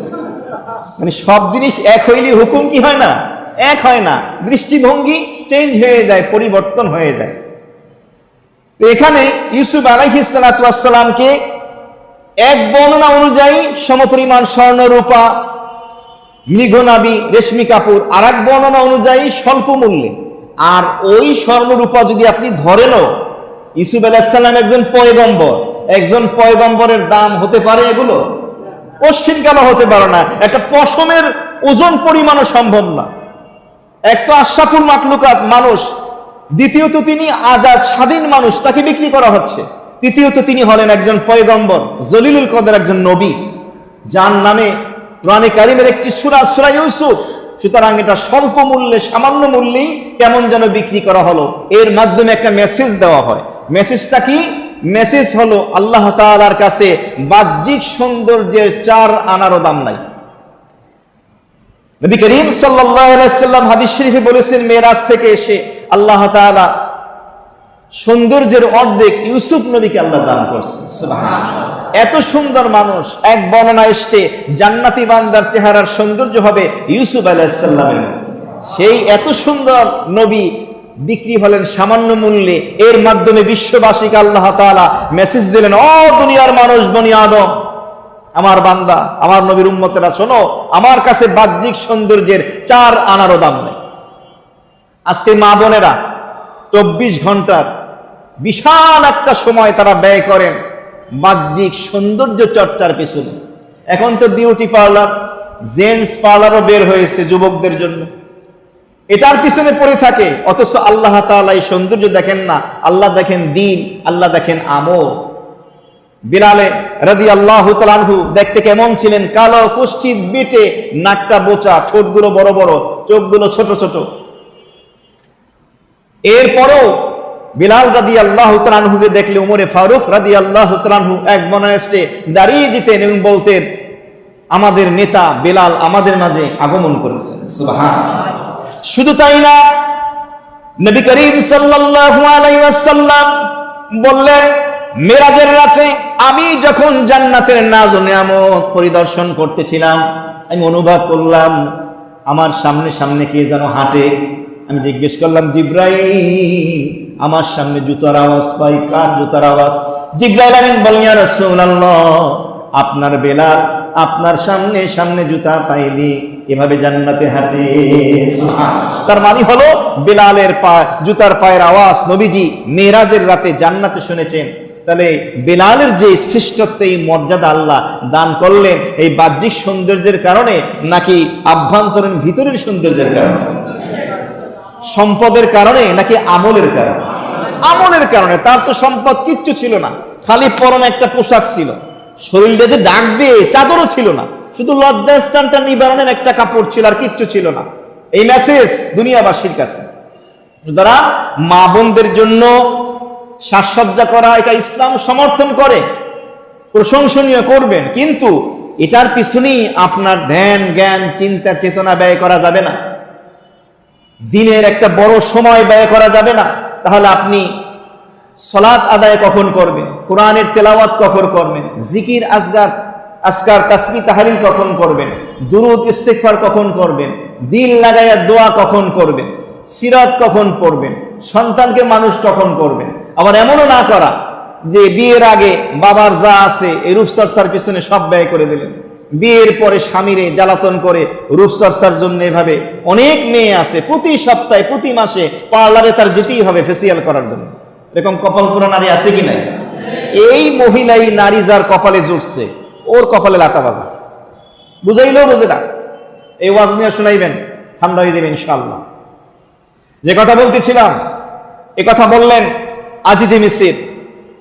মানে সব জিনিস এক হইলে হুকুম কি হয় না? এক হয় না, দৃষ্টিভঙ্গি চেঞ্জ হয়ে যায়, পরিবর্তন হয়ে যায়। তো এখানে ইউসুফ আলাইহিস সালাতু ওয়াস সালামকে এক বর্ণনা অনুযায়ী সমপরিমাণ স্বর্ণ রূপা মৃগনাবি রেশমি কাপড়, আর এক বর্ণনা অনুযায়ী স্বল্প মূল্যে। আর ওই স্বর্ণ রূপা যদি আপনি ধরেনও, ইউসুফ আলাইহিস সালাম একজন পয়গম্বর, একজন পয়গম্বরের দাম হতে পারে এগুলো? পশ্চিমকালও হতে পারে না, একটা পশমের ওজন পরিমাণও সম্ভব না। এক তো আশরাফুল মাখলুকাত মানুষ, দ্বিতীয়ত তিনি আজাদ স্বাধীন মানুষ, তাকে বিক্রি করা হচ্ছে। তৃতীয়ত তিনি হলেন একজন পয়গম্বর, জলিলুল কদর একজন নবী, যার নামে কোরআনে কারীমের একটি সূরা, সূরা ইউসুফ। সুতরাং এটা স্বল্প মূল্যে, সামান্য মূল্যেই কেমন যেন বিক্রি করা হলো। এর মাধ্যমে একটা মেসেজ দেওয়া হয়। মেসেজটা কি? মেসেজ হলো আল্লাহ তাআলার কাছে বাহ্যিক সৌন্দর্যের 4 আনারও দাম নাই। নবী করিম সাল্লাল্লাহু আলাইহি ওয়াসাল্লাম হাদিস শরীফে বলেছেন, মেরাজ থেকে এসে আল্লাহ তাআলা সৌন্দর্যের অর্ধেক ইউসুফ নবীকে আল্লাহ দান করছেন। সুবহানাল্লাহ। এত সুন্দর মানুষ, এক বর্ণনা এসছে জান্নাতি বান্দার চেহারার সৌন্দর্য হবে ইউসুফ আলাইহিস সালামের মতো। সেই এত সুন্দর নবী বিক্রি হলেন সামান্য মূল্যে। এর মাধ্যমে বিশ্ববাসীকে আল্লাহ তাআলা মেসেজ দিলেন, ও দুনিয়ার মানুষ, বনি আদম, আমার বান্দা, আমার নবীর উম্মতেরা, শোনো, আমার কাছে বাহ্যিক সৌন্দর্যের 4 আনারও দাম নেই। আজকে মা বোনেরা 24 ঘন্টার বিশাল একটা সময় তারা ব্যয় করেন বাহ্যিক সৌন্দর্য চর্চার পেছনে। এখন তো বিউটি পার্লার, জেন্টস পার্লারও বের হয়েছে যুবকদের জন্য, এটার পিছনে পড়ে থাকে। অথচ আল্লাহ তাআলা এই সৌন্দর্য দেখেন না, আল্লাহ দেখেন দিন, আল্লাহ দেখেন আমল। বিলাল রাদিয়াল্লাহু তাআলা আনহু দেখতে কেমন ছিলেন? কালো, কুষ্ঠিত, বেটে, নাকটা বোচা, ঠোঁটগুলো বড় বড়, চোখগুলো ছোট ছোট। এরপরও বিলাল রাদিয়াল্লাহু তাআলা আনহুকে দেখলে উমরে ফারুক রাদিয়াল্লাহু তাআলা আনহু এক বনায়স্তে দাঁড়িয়ে যেতেন এবং বলতেন, আমাদের নেতা বিলাল আমাদের মাঝে আগমন করেছেন। সুবহানাল্লাহ। শুধু তাই না, নবী করিম সাল্লাল্লাহু আলাইহি ওয়াসাল্লাম বললেন, মেরাজের রাতে আমি যখন জান্নাতের নাজ ও নিয়ামত পরিদর্শন করতেছিলাম, আমি অনুভব করলাম আমার সামনে সামনে কে যেন হাঁটে। আমি জিজ্ঞেস করলাম, জিব্রাইল, আমার সামনে জুতার আওয়াজ পাই, কার জুতার আওয়াজ? জিব্রাইল আমিন বলেন, ইয়া রাসূলুল্লাহ, আপনার বেলাল আপনার সামনে সামনে জুতা পাইনি, এভাবে জান্নাতে হাঁটে। তার মানে হলো বেলালের জুতার পায়ের আওয়াজ নবীজি মেরাজের রাতে জান্নাতে শুনেছেন। তাহলে বেলালের যে শ্রেষ্ঠত্ব, এই মর্যাদা আল্লাহ দান করলেন এই বাহ্যিক সৌন্দর্যের কারণে নাকি আভ্যন্তরীণ ভিতরের সৌন্দর্যের কারণে? সম্পদের কারণে নাকি আমলের কারণে? আমলের কারণে। তার তো সম্পদ কিচ্ছু ছিল না, খালি পরনে একটা পোশাক ছিল, শরীরে যে ডাকবে চাদরও ছিল না, শুধু লজ্জাস্থানটা নিবারণের একটা কাপড় ছিল, আর কিচ্ছু ছিল না। এই মেসেজ দুনিয়াবাসীর কাছে। যারা মা বোনদের জন্য সাজসজ্জা করা, এটা ইসলাম সমর্থন করে, প্রশংসনীয় করবেন, কিন্তু এটার পিছনেই আপনার ধ্যান, জ্ঞান, চিন্তা, চেতনা ব্যয় করা যাবে না। দিনের একটা বড় সময় ব্যয় করা যাবে না। তাহলে আপনি সালাত আদায় কখন করবেন? কোরআনের তেলাওয়াত কখন করবেন? জিকির, আজকার, তাসবিহ, তাহলিল কখন করবেন? দুরূদ, ইস্তিগফার কখন করবেন? দিল লাগাইয়া দোয়া কখন করবেন? সিরাত কখন পড়বেন? সন্তানকে মানুষ কখন করবেন? আবার এমনও না করা যে বিয়ের আগে বাবার যা আছে এই রূপচর্চার পিছনে সব ব্যয় করে দিলেন, বিয়ের পরে স্বামীরে জ্বালাতন করে রূপচর্চার জন্য। এভাবে অনেক মেয়ে আছে প্রতি সপ্তাহে, প্রতি মাসে পার্লারে তার যেতেই হবে ফেসিয়াল করার জন্য। এরকম কপাল পোড়া নারী আছে কি নাই? এই মহিলাই নারী যার কপালে জুটছে, ওর কপালে লাতা বাজা, বুঝাইলেও বোঝে না। এই ওয়াজ নিয়ে শোনাইবেন, ঠান্ডা হয়ে যাবে ইনশাআল্লাহ। যে কথা বলতেছিলাম, এ কথা বললেন আজিজে মিসর,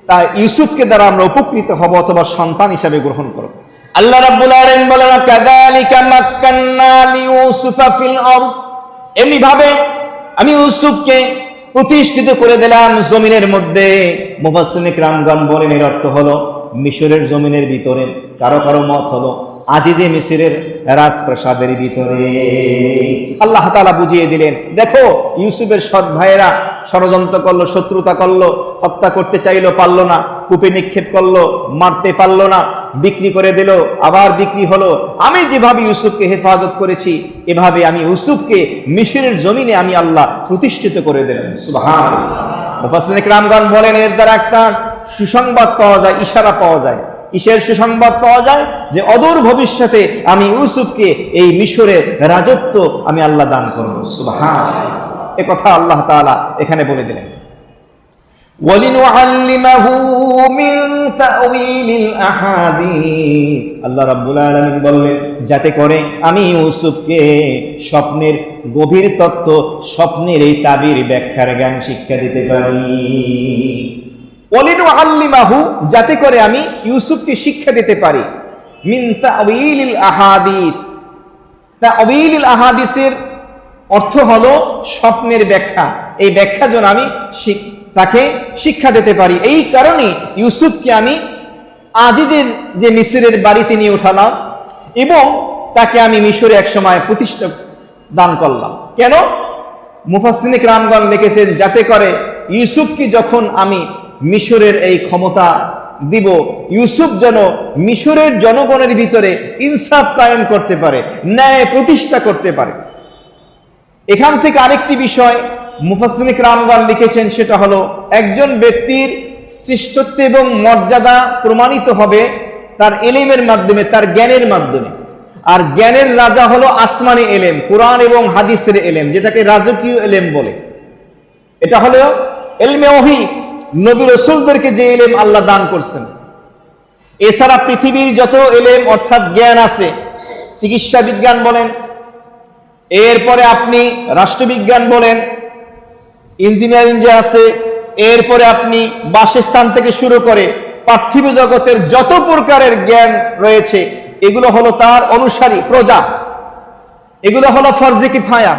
তা ইউসুফকে দ্বারা আমরা উপকৃত হব অথবা সন্তান হিসাবে গ্রহণ করব। আল্লাহ রাব্বুল আলামিন বলেন, কাযালিকা মাক্কান্না লিইউসুফা ফিল আরদ, এমনি ভাবে আমি ইউসুফকে প্রতিষ্ঠিত করে দিলাম জমিনের মধ্যে। মুফাসসিরিন কিরামগণ বলেন, এর অর্থ হলো মিশরের জমিনের ভিতরে, কারো কারো মত হলো আজিজে মিসরের রাজপ্রাসাদের ভিতরে। আল্লাহ তাআলা বুঝিয়ে দিলেন, দেখো ইউসুফের সৎ ভাইয়েরা ষড়যন্ত্র করলো, শত্রুতা করলো, হত্যা করতে চাইলো, পারলো না, কূপে নিক্ষেপ করলো, মারতে পারলো না, বিক্রি করে দিল, আবার বিক্রি হলো। আমি যেভাবে ইউসুফকে হেফাজত করেছি, এভাবে আমি ইউসুফকে মিশরের জমিনে আমি আল্লাহ প্রতিষ্ঠিত করে দিলেন। সুবহানাল্লাহ। মুফাসসিরিন কিরামগণ বলেন, এর দ্বারা একটা সুসংবাদ পাওয়া যায়, ইশারা পাওয়া যায়। কিসের সুসংবাদ পাওয়া যায়? যে অদূর ভবিষ্যতে আমি ইউসুফকে এই মিশরের রাজত্ব আমি আল্লাহ দান করব। সুবহানাল্লাহ। এ কথা আল্লাহ তাআলা এখানে বলে দিলেন। ওয়ালিনুআল্লিমাহু মিন তাউইলিল আহাদিস, আল্লাহ রাব্বুল আলামিন বললেন, যাতে করে আমি ইউসুফকে স্বপ্নের গভীর তত্ত্ব, স্বপ্নের এই তাবির ব্যাখ্যার জ্ঞান শিক্ষা দিতে পারি। ওয়ালিনুআল্লিমাহু, যাতে করে আমি ইউসুফকে শিক্ষা দিতে পারি। মিন তাউইলিল আহাদিস, তাউইলিল আহাদিসের অর্থ হলো স্বপ্নের ব্যাখ্যা। এই ব্যাখ্যা যেন আমি তাকে শিক্ষা দিতে পারি। এই কারণে ইউসুফকে আমি আজিজের যে মিসরের বাড়িতে নিয়ে উঠালাম এবং তাকে আমি মিশরে একসময় প্রতিষ্ঠা দান করলাম। কেন? মুফাসসিরিন কিরামগণ লিখেছেন, যাতে করে ইউসুফকে যখন আমি মিশরের এই ক্ষমতা দিব, ইউসুফ যেন মিশরের জনগণের ভিতরে ইনসাফ কায়েম করতে পারে, ন্যায় প্রতিষ্ঠা করতে পারে। এখান থেকে আরেকটি বিষয় মুফাসসিরিন কিরামগণ লিখেছেন, সেটা হলো একজন ব্যক্তির শ্রেষ্ঠত্ব এবং মর্যাদা প্রমাণিত হবে তার ইলমের মাধ্যমে, তার জ্ঞানের মাধ্যমে। আর জ্ঞানের রাজা হলো আসমানি ইলম, কোরআন এবং হাদিসের ইলম, যেটাকে রাজকীয় ইলম বলে। এটা হলো ইলমে ওহী, নবী রাসূলদেরকে যে ইলম আল্লাহ দান করছেন। এছাড়া পৃথিবীর যত ইলম অর্থাৎ জ্ঞান আছে, চিকিৎসা বিজ্ঞান বলেন, এরপরে আপনি রাষ্ট্রবিজ্ঞান বলেন, ইঞ্জিনিয়ারিং যে আছে, এরপরে আপনি বাসস্থান থেকে শুরু করে পার্থিব জগতের যত প্রকারের জ্ঞান রয়েছে, এগুলো হলো তার অনুসারী প্রজা, এগুলো হলো ফরজে কিফায়া।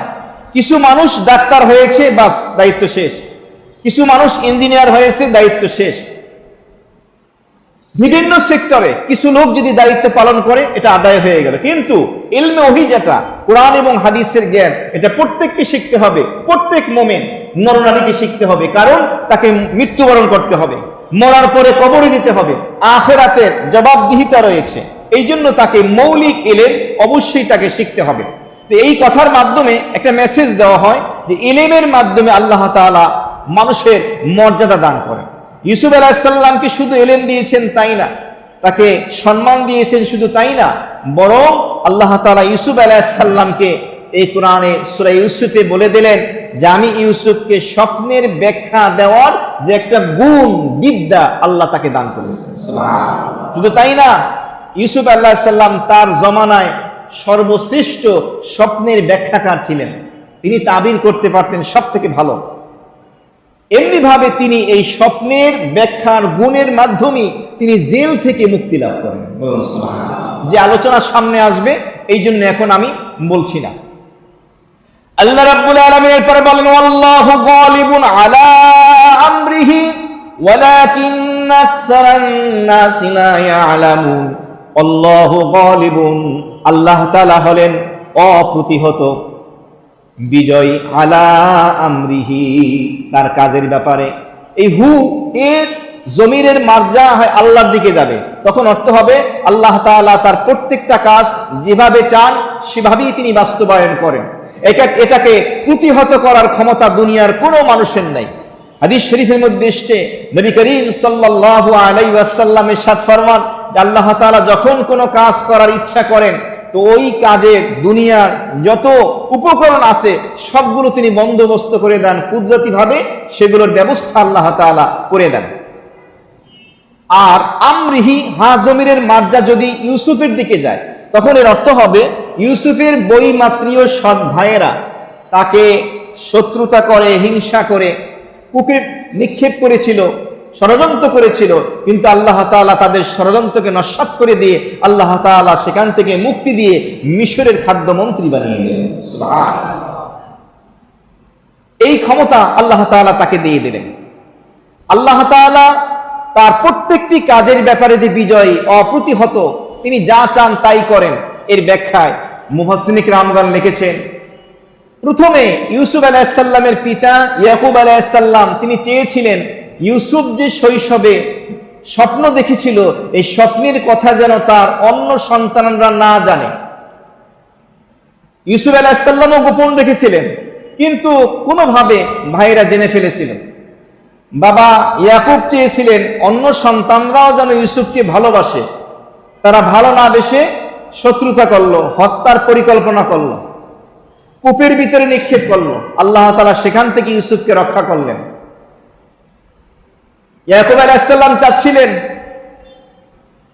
কিছু মানুষ ডাক্তার হয়েছে, বাস দায়িত্ব শেষ। কিছু মানুষ ইঞ্জিনিয়ার হয়েছে, দায়িত্ব শেষ। বিভিন্ন সেক্টরে কিছু লোক যদি দায়িত্ব পালন করে, এটা আদায় হয়ে গেল। কিন্তু ইলমে ওহী যেটা কোরআন এবং হাদিসের জ্ঞান, এটা প্রত্যেককে শিখতে হবে, প্রত্যেক মুমিন নরনারীকে শিখতে হবে। কারণ তাকে মৃত্যুবরণ করতে হবে, মরার পরে কবরে দিতে হবে, আখিরাতের জবাবদিহিতা রয়েছে। এই জন্য তাকে মৌলিক ইলম অবশ্যই তাকে শিখতে হবে। তো এই কথার মাধ্যমে একটা মেসেজ দেওয়া হয় যে ইলমের মাধ্যমে আল্লাহ তাআলা মানুষের মর্যাদা দান করেন। ইউসুফ আলাইহিস সালামকে শুধু ইলম দিয়েছেন তাই না, তাকে সম্মান দিয়েছেন শুধু তাই না, বরং আল্লাহ তাআলা ইউসুফ আলাইহিস সালামকে এই কোরআনে সূরা ইউসুফে বলে দিলেন যে আমি ইউসুফকে স্বপ্নের ব্যাখ্যা দেওয়ার যে একটা গুণ বিদ্যা আল্লাহ তাকে দান করেছেন। সুবহানাল্লাহ। শুধু তাই না, ইউসুফ আলাইহিস সালাম তার জমানায় সর্বশ্রেষ্ঠ স্বপ্নের ব্যাখ্যাকার ছিলেন। তিনি তাবির করতে পারতেন সব থেকে ভালো। এমনি ভাবে তিনি এই স্বপ্নের ব্যাখ্যার গুণের মাধ্যমে তিনি জেল থেকে মুক্তি লাভ করেন। যে আলোচনা সামনে আসবে, এই জন্য এখন আমি বলছি না। আল্লাহ রাব্বুল আলামিন এরপরে বলেন, আল্লাহু গালিবুন আলা আমরিহি ওয়ালাকিন আকসারান নাস লা ইয়ালামুন। আল্লাহু গালিবুন, আল্লাহ তাআলা হলেন অপ্রতিহত, বিজয়, আলা আমরিহি, তার কাজের ব্যাপারে। এই হু এর জমিরের মার্জা হয় আল্লাহর দিকে যাবে, তখন অর্থ হবে আল্লাহ তাআলা তার প্রত্যেকটা কাজ যেভাবে চান সেভাবেই তিনি বাস্তবায়ন করেন। এটাকে প্রতিহত করার ক্ষমতা দুনিয়ার কোনো মানুষের নাই। হাদিস শরীফের মধ্যে এসেছে, নবী করিম সাল্লাল্লাহু আলাইহি ওয়াসাল্লাম ইরশাদ ফরমান যে আল্লাহ তাআলা যখন কোনো কাজ করার ইচ্ছা করেন, তো ওই কাজের দুনিয়ার যত উপকরণ আছে সবগুলো তিনি বন্দোবস্ত করে দেন, কুদরতি ভাবে সেগুলোর ব্যবস্থা আল্লাহ তাআলা করে দেন। আর আমরিহি, হা জমিরের মার্জা যদি ইউসুফের দিকে যায়, তখন এর অর্থ হবে ইউসুফের বৈমাত্রীয় সৎ ভাইয়েরা তাকে শত্রুতা করে, হিংসা করে, কূপে নিক্ষেপ করেছিল, ষড়যন্ত্র করেছিল, কিন্তু আল্লাহ তাআলা তাদের ষড়যন্ত্রকে নস্যাৎ করে দিয়ে আল্লাহ তাআলা সেখান থেকে মুক্তি দিয়ে মিশরের খাদ্যমন্ত্রী বানিয়ে দিলেন। সুবহানাল্লাহ। এই ক্ষমতা আল্লাহ তাআলা তাকে দিয়ে দিলেন। আল্লাহ তাআলা তার প্রত্যেকটি কাজের ব্যাপারে যে বিজয়ী, অপ্রতিহত, তিনি যা চান তাই করেন। এর ব্যাখ্যায় মুফাসসিরিন কিরামগণ লিখেছেন, প্রথমে ইউসুফ আলাইহিস সালামের পিতা ইয়াকুব আলাইহিস সালাম তিনি চেয়েছিলেন ইউসুফ যে শৈশবে স্বপ্ন দেখেছিল, এই স্বপ্নের কথা যেন তার অন্য সন্তানরা না জানে। ইউসুফ আলাইহিস সালামও গোপন রেখেছিলেন, কিন্তু কোনোভাবে ভাইরা জেনে ফেলেছিল। বাবা ইয়াকুব চেয়েছিলেন অন্য সন্তানরাও যেন ইউসুফকে ভালোবাসে, তারা ভালো না বেসে শত্রুতা করলো, হত্যার পরিকল্পনা করলো, কূপের ভিতরে নিক্ষেপ করলো। আল্লাহ তাআলা সেখান থেকে ইউসুফকে রক্ষা করলেন। ইয়াকুব আলাইহিস সালাম চাচ্ছিলেন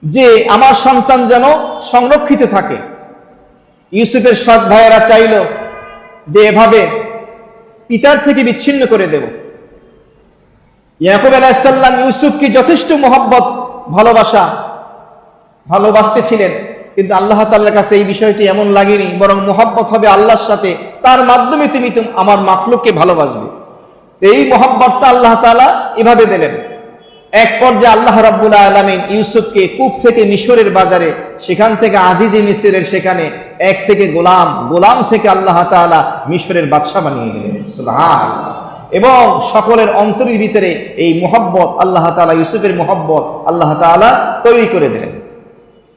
যে আমার সন্তান যেন সংরক্ষিত থাকে। ইউসুফের সৎ ভাইয়েরা চাইল যে এভাবে পিতার থেকে বিচ্ছিন্ন করে দেব। ইয়াকুব আলাইহিস সালাম ইউসুফকে যথেষ্ট মহব্বত, ভালোবাসতে ছিলেন, কিন্তু আল্লাহ তাআলার কাছে এই বিষয়টি এমন লাগেনি, বরং মহব্বত হবে আল্লাহর সাথে, তার মাধ্যমে তুমি আমার মাখলুককে ভালোবাসবে। এই মহব্বতটা আল্লাহ তাআলা এভাবে দিলেন। এক পর্যায়ে আল্লাহ রাব্বুল আলামিন ইউসুফকে কূপ থেকে মিশরের বাজারে, সেখান থেকে আজিজে মিসরের সেখানে এক থেকে গোলাম, গোলাম থেকে আল্লাহ তাআলা মিশরের বাদশা বানিয়ে দিলেন। সুবহানাল্লাহ। এবং সকলের অন্তরের ভিতরে এই মুহাব্বত আল্লাহ তাআলা, ইউসুফের মুহাব্বত আল্লাহ তাআলা তৈরি করে দিলেন।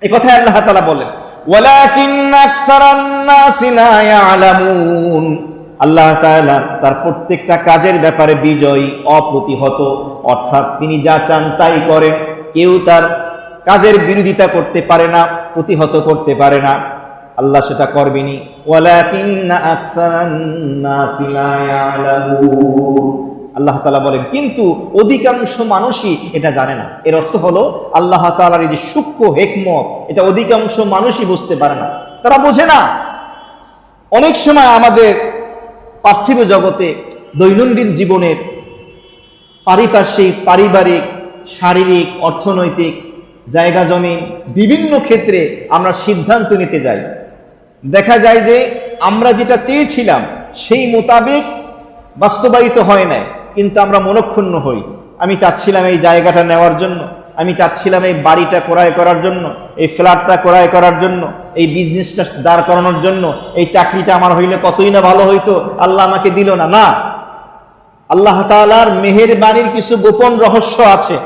এই কথাই আল্লাহ তাআলা বলেন, ওয়ালাকিন্না আকসারান নাসি লা ইয়ালামুন। আল্লাহ তাআলা তার প্রত্যেকটা কাজের ব্যাপারে বিজয়ী, অপ্রতিহত, অর্থাৎ তিনি যা চান তাই করেন। কেউ তার কাজের বিরোধিতা করতে পারে না, প্রতিহত করতে পারে না, আল্লাহ সেটা করবেনই। ওয়ালাকিন্না আকসারান নাসি লা ইয়ালামুন। আল্লাহ তাআলা বলেন কিন্তু অধিকাংশ মানুষই এটা জানে না। এর অর্থ হলো আল্লাহ তাআলার এই যে সূক্ষ্ম হিকমত, এটা অধিকাংশ মানুষই বুঝতে পারে না, তারা বোঝে না। অনেক সময় আমাদের পার্থিব জগতে দৈনন্দিন জীবনের পারিপার্শ্বিক, পারিবারিক, শারীরিক, অর্থনৈতিক, জায়গা জমিন, বিভিন্ন ক্ষেত্রে আমরা সিদ্ধান্ত নিতে যাই। দেখা যায় যে আমরা যেটা চেয়েছিলাম সেই মোতাবেক বাস্তবায়িত হয় না, কিন্তু আমরা মনক্ষুণ্ণ হই। আমি চাচ্ছিলাম এই জায়গাটা নেওয়ার জন্য, আমি চাচ্ছিলাম এই বাড়িটা ক্রয় করার জন্য, এই ফ্ল্যাটটা ক্রয় করার জন্য, এই বিজনেসটা দাঁড় করানোর জন্য, এই চাকরিটা আমার হইলে কতই না ভালো হইতো, আল্লাহ আমাকে দিল না। না, আল্লাহ তাআলার মেহেরবানির কিছু গোপন রহস্য আছে।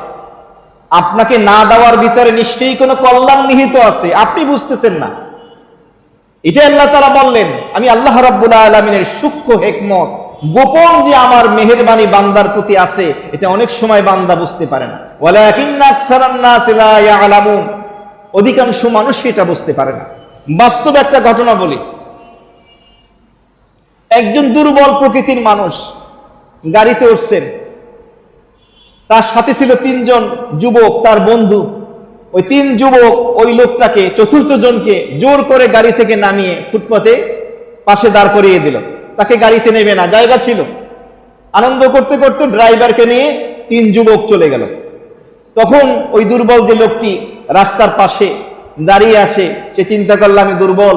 আপনাকে না দেওয়ার ভিতরে নিশ্চয়ই কোনো কল্যাণ নিহিত আছে, আপনি বুঝতেছেন না। এটা আল্লাহ তাআলা বললেন, আমি আল্লাহ রাব্বুল আলামিনের সূক্ষ্ম হিকমত, গোপন যে আমার মেহেরবানি বান্দার প্রতি আছে, এটা অনেক সময় বান্দা বুঝতে পারে না। ওয়ালাকিন্না আকসারান নাসি লা ইয়ালামুন। অধিকাংশ মানুষ এটা বুঝতে পারে না। বাস্তব একটা ঘটনা বলি। একজন দুর্বল প্রকৃতির মানুষ গাড়িতে উঠছেন, তার সাথে ছিল 3 জন যুবক, তার বন্ধু। ওই 3 যুবক ওই লোকটাকে, চতুর্থ জনকে জোর করে গাড়ি থেকে নামিয়ে ফুটপাতে পাশে দাঁড় করিয়ে দিল। তাকে গাড়িতে নেবে না, জায়গা ছিল। আনন্দ করতে করতে ড্রাইভারকে নিয়ে 3 যুবক চলে গেল। তখন ওই দুর্বল যে লোকটি রাস্তার পাশে দাঁড়িয়ে আছে, সে চিন্তা করল, আমি দুর্বল,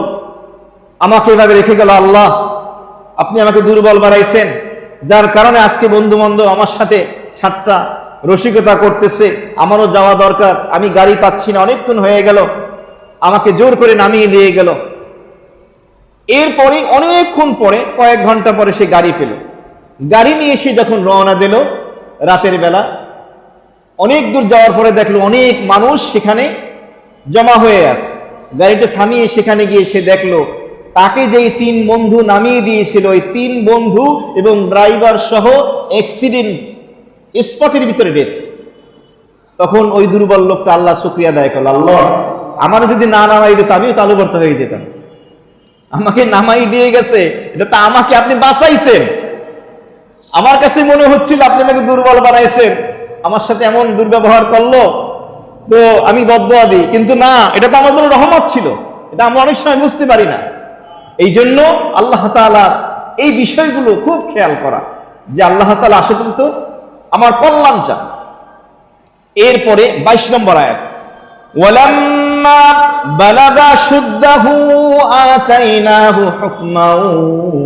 আমাকে এভাবে রেখে গেল আল্লাহ, আপনি আমাকে দুর্বল বানাইছেন, যার কারণে আজকে বন্ধু বান্ধব আমার সাথে ঠাট্টা রসিকতা করতেছে, আমারও যাওয়া দরকার, আমি গাড়ি পাচ্ছি না, অনেকক্ষণ হয়ে গেল, আমাকে জোর করে নামিয়ে দিয়ে গেল। এরপরে অনেকক্ষণ পরে, কয়েক ঘন্টা পরে সে গাড়ি পেল। গাড়ি নিয়ে সে যখন রওনা দিল রাতের বেলা, অনেক দূর যাওয়ার পরে দেখলো অনেক মানুষ সেখানে জমা হয়ে আছে। গাড়িটা থামিয়ে সেখানে গিয়ে সে দেখলো তাকে যেই 3 বন্ধু নামিয়ে দিয়েছিল, ওই 3 বন্ধু এবং ড্রাইভার সহ অ্যাক্সিডেন্ট স্পটের ভিতরে ডেথ। তখন ওই দুর্বল লোকটা আল্লাহ শুকরিয়া আদায় করলো, আল্লাহ আমার যদি না নামাই দিত আমিও তালু ভর্তা হয়ে যেতাম, আমাকে নামাই দিয়ে গেছে, এটা তো আমাকে আপনি বাঁচাইছেন। আমার কাছে মনে হচ্ছিল আপনি আমাকে দুর্বল বানাইছেন, আমার সাথে এমন দুর্ব্যবহার করলো, তো আমি বদদোয়া দিই, কিন্তু না, এটা তো আমার জন্য রহমত ছিল। এটা আমরা অনেক সময় বুঝতে পারি না। এই জন্য আল্লাহ তাআলা এই বিষয়গুলো খুব খেয়াল করা, যে আল্লাহ তাআলা আসলে তো আমার কল্যাণ চান। এরপরে 22 নম্বর আয়াত, ওয়ালাম্মা বালাগা শুদ্দাহু আতাইনাহু হুকমান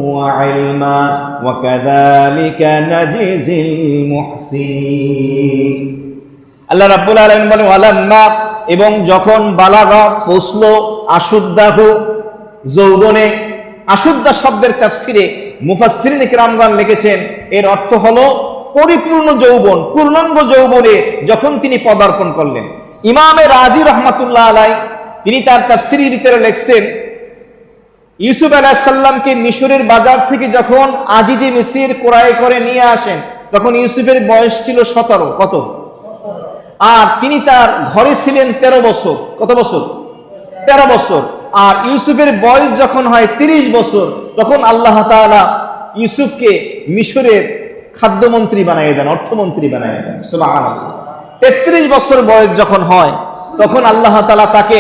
ওয়া ইলমা ওয়া কাযালিকা নাজিজিল মুহসিনিন। আল্লাহ রাব্বুল আলামিন বলেন ওয়ালাম্মা, এবং যখন বালাগা পৌঁছলো, আশুদ্দাহু যৌবনে। আশুদ্দা শব্দের তাফসিরে মুফাসসিরিন কিরামগণ লিখেছেন, এর অর্থ হলো পরিপূর্ণ যৌবন, পূর্ণাঙ্গ যৌবনে যখন তিনি পদার্পণ করলেন। ইমামে রাজি রহমাতুল্লাহ আলাই তিনি তার তাফসিরের ভিতরে লিখছেন, ইউসুফ আলাইহিস সালামকে মিশরের বাজার থেকে যখন আজিজে মিসর ক্রয় করে নিয়ে আসেন, তখন ইউসুফের বয়স ছিল 17। কত? আর তিনি তার ঘরে ছিলেন 13 বছর। কত বছর? 13 বছর। আর ইউসুফের বয়স যখন হয় 30 বছর, তখন আল্লাহ তাআলা ইউসুফকে মিশরের খাদ্যমন্ত্রী বানিয়ে দেন, অর্থমন্ত্রী বানিয়ে দেন। সুবহানাল্লাহ। 33 বছর বয়স যখন হয়, তখন আল্লাহ তাআলা তাকে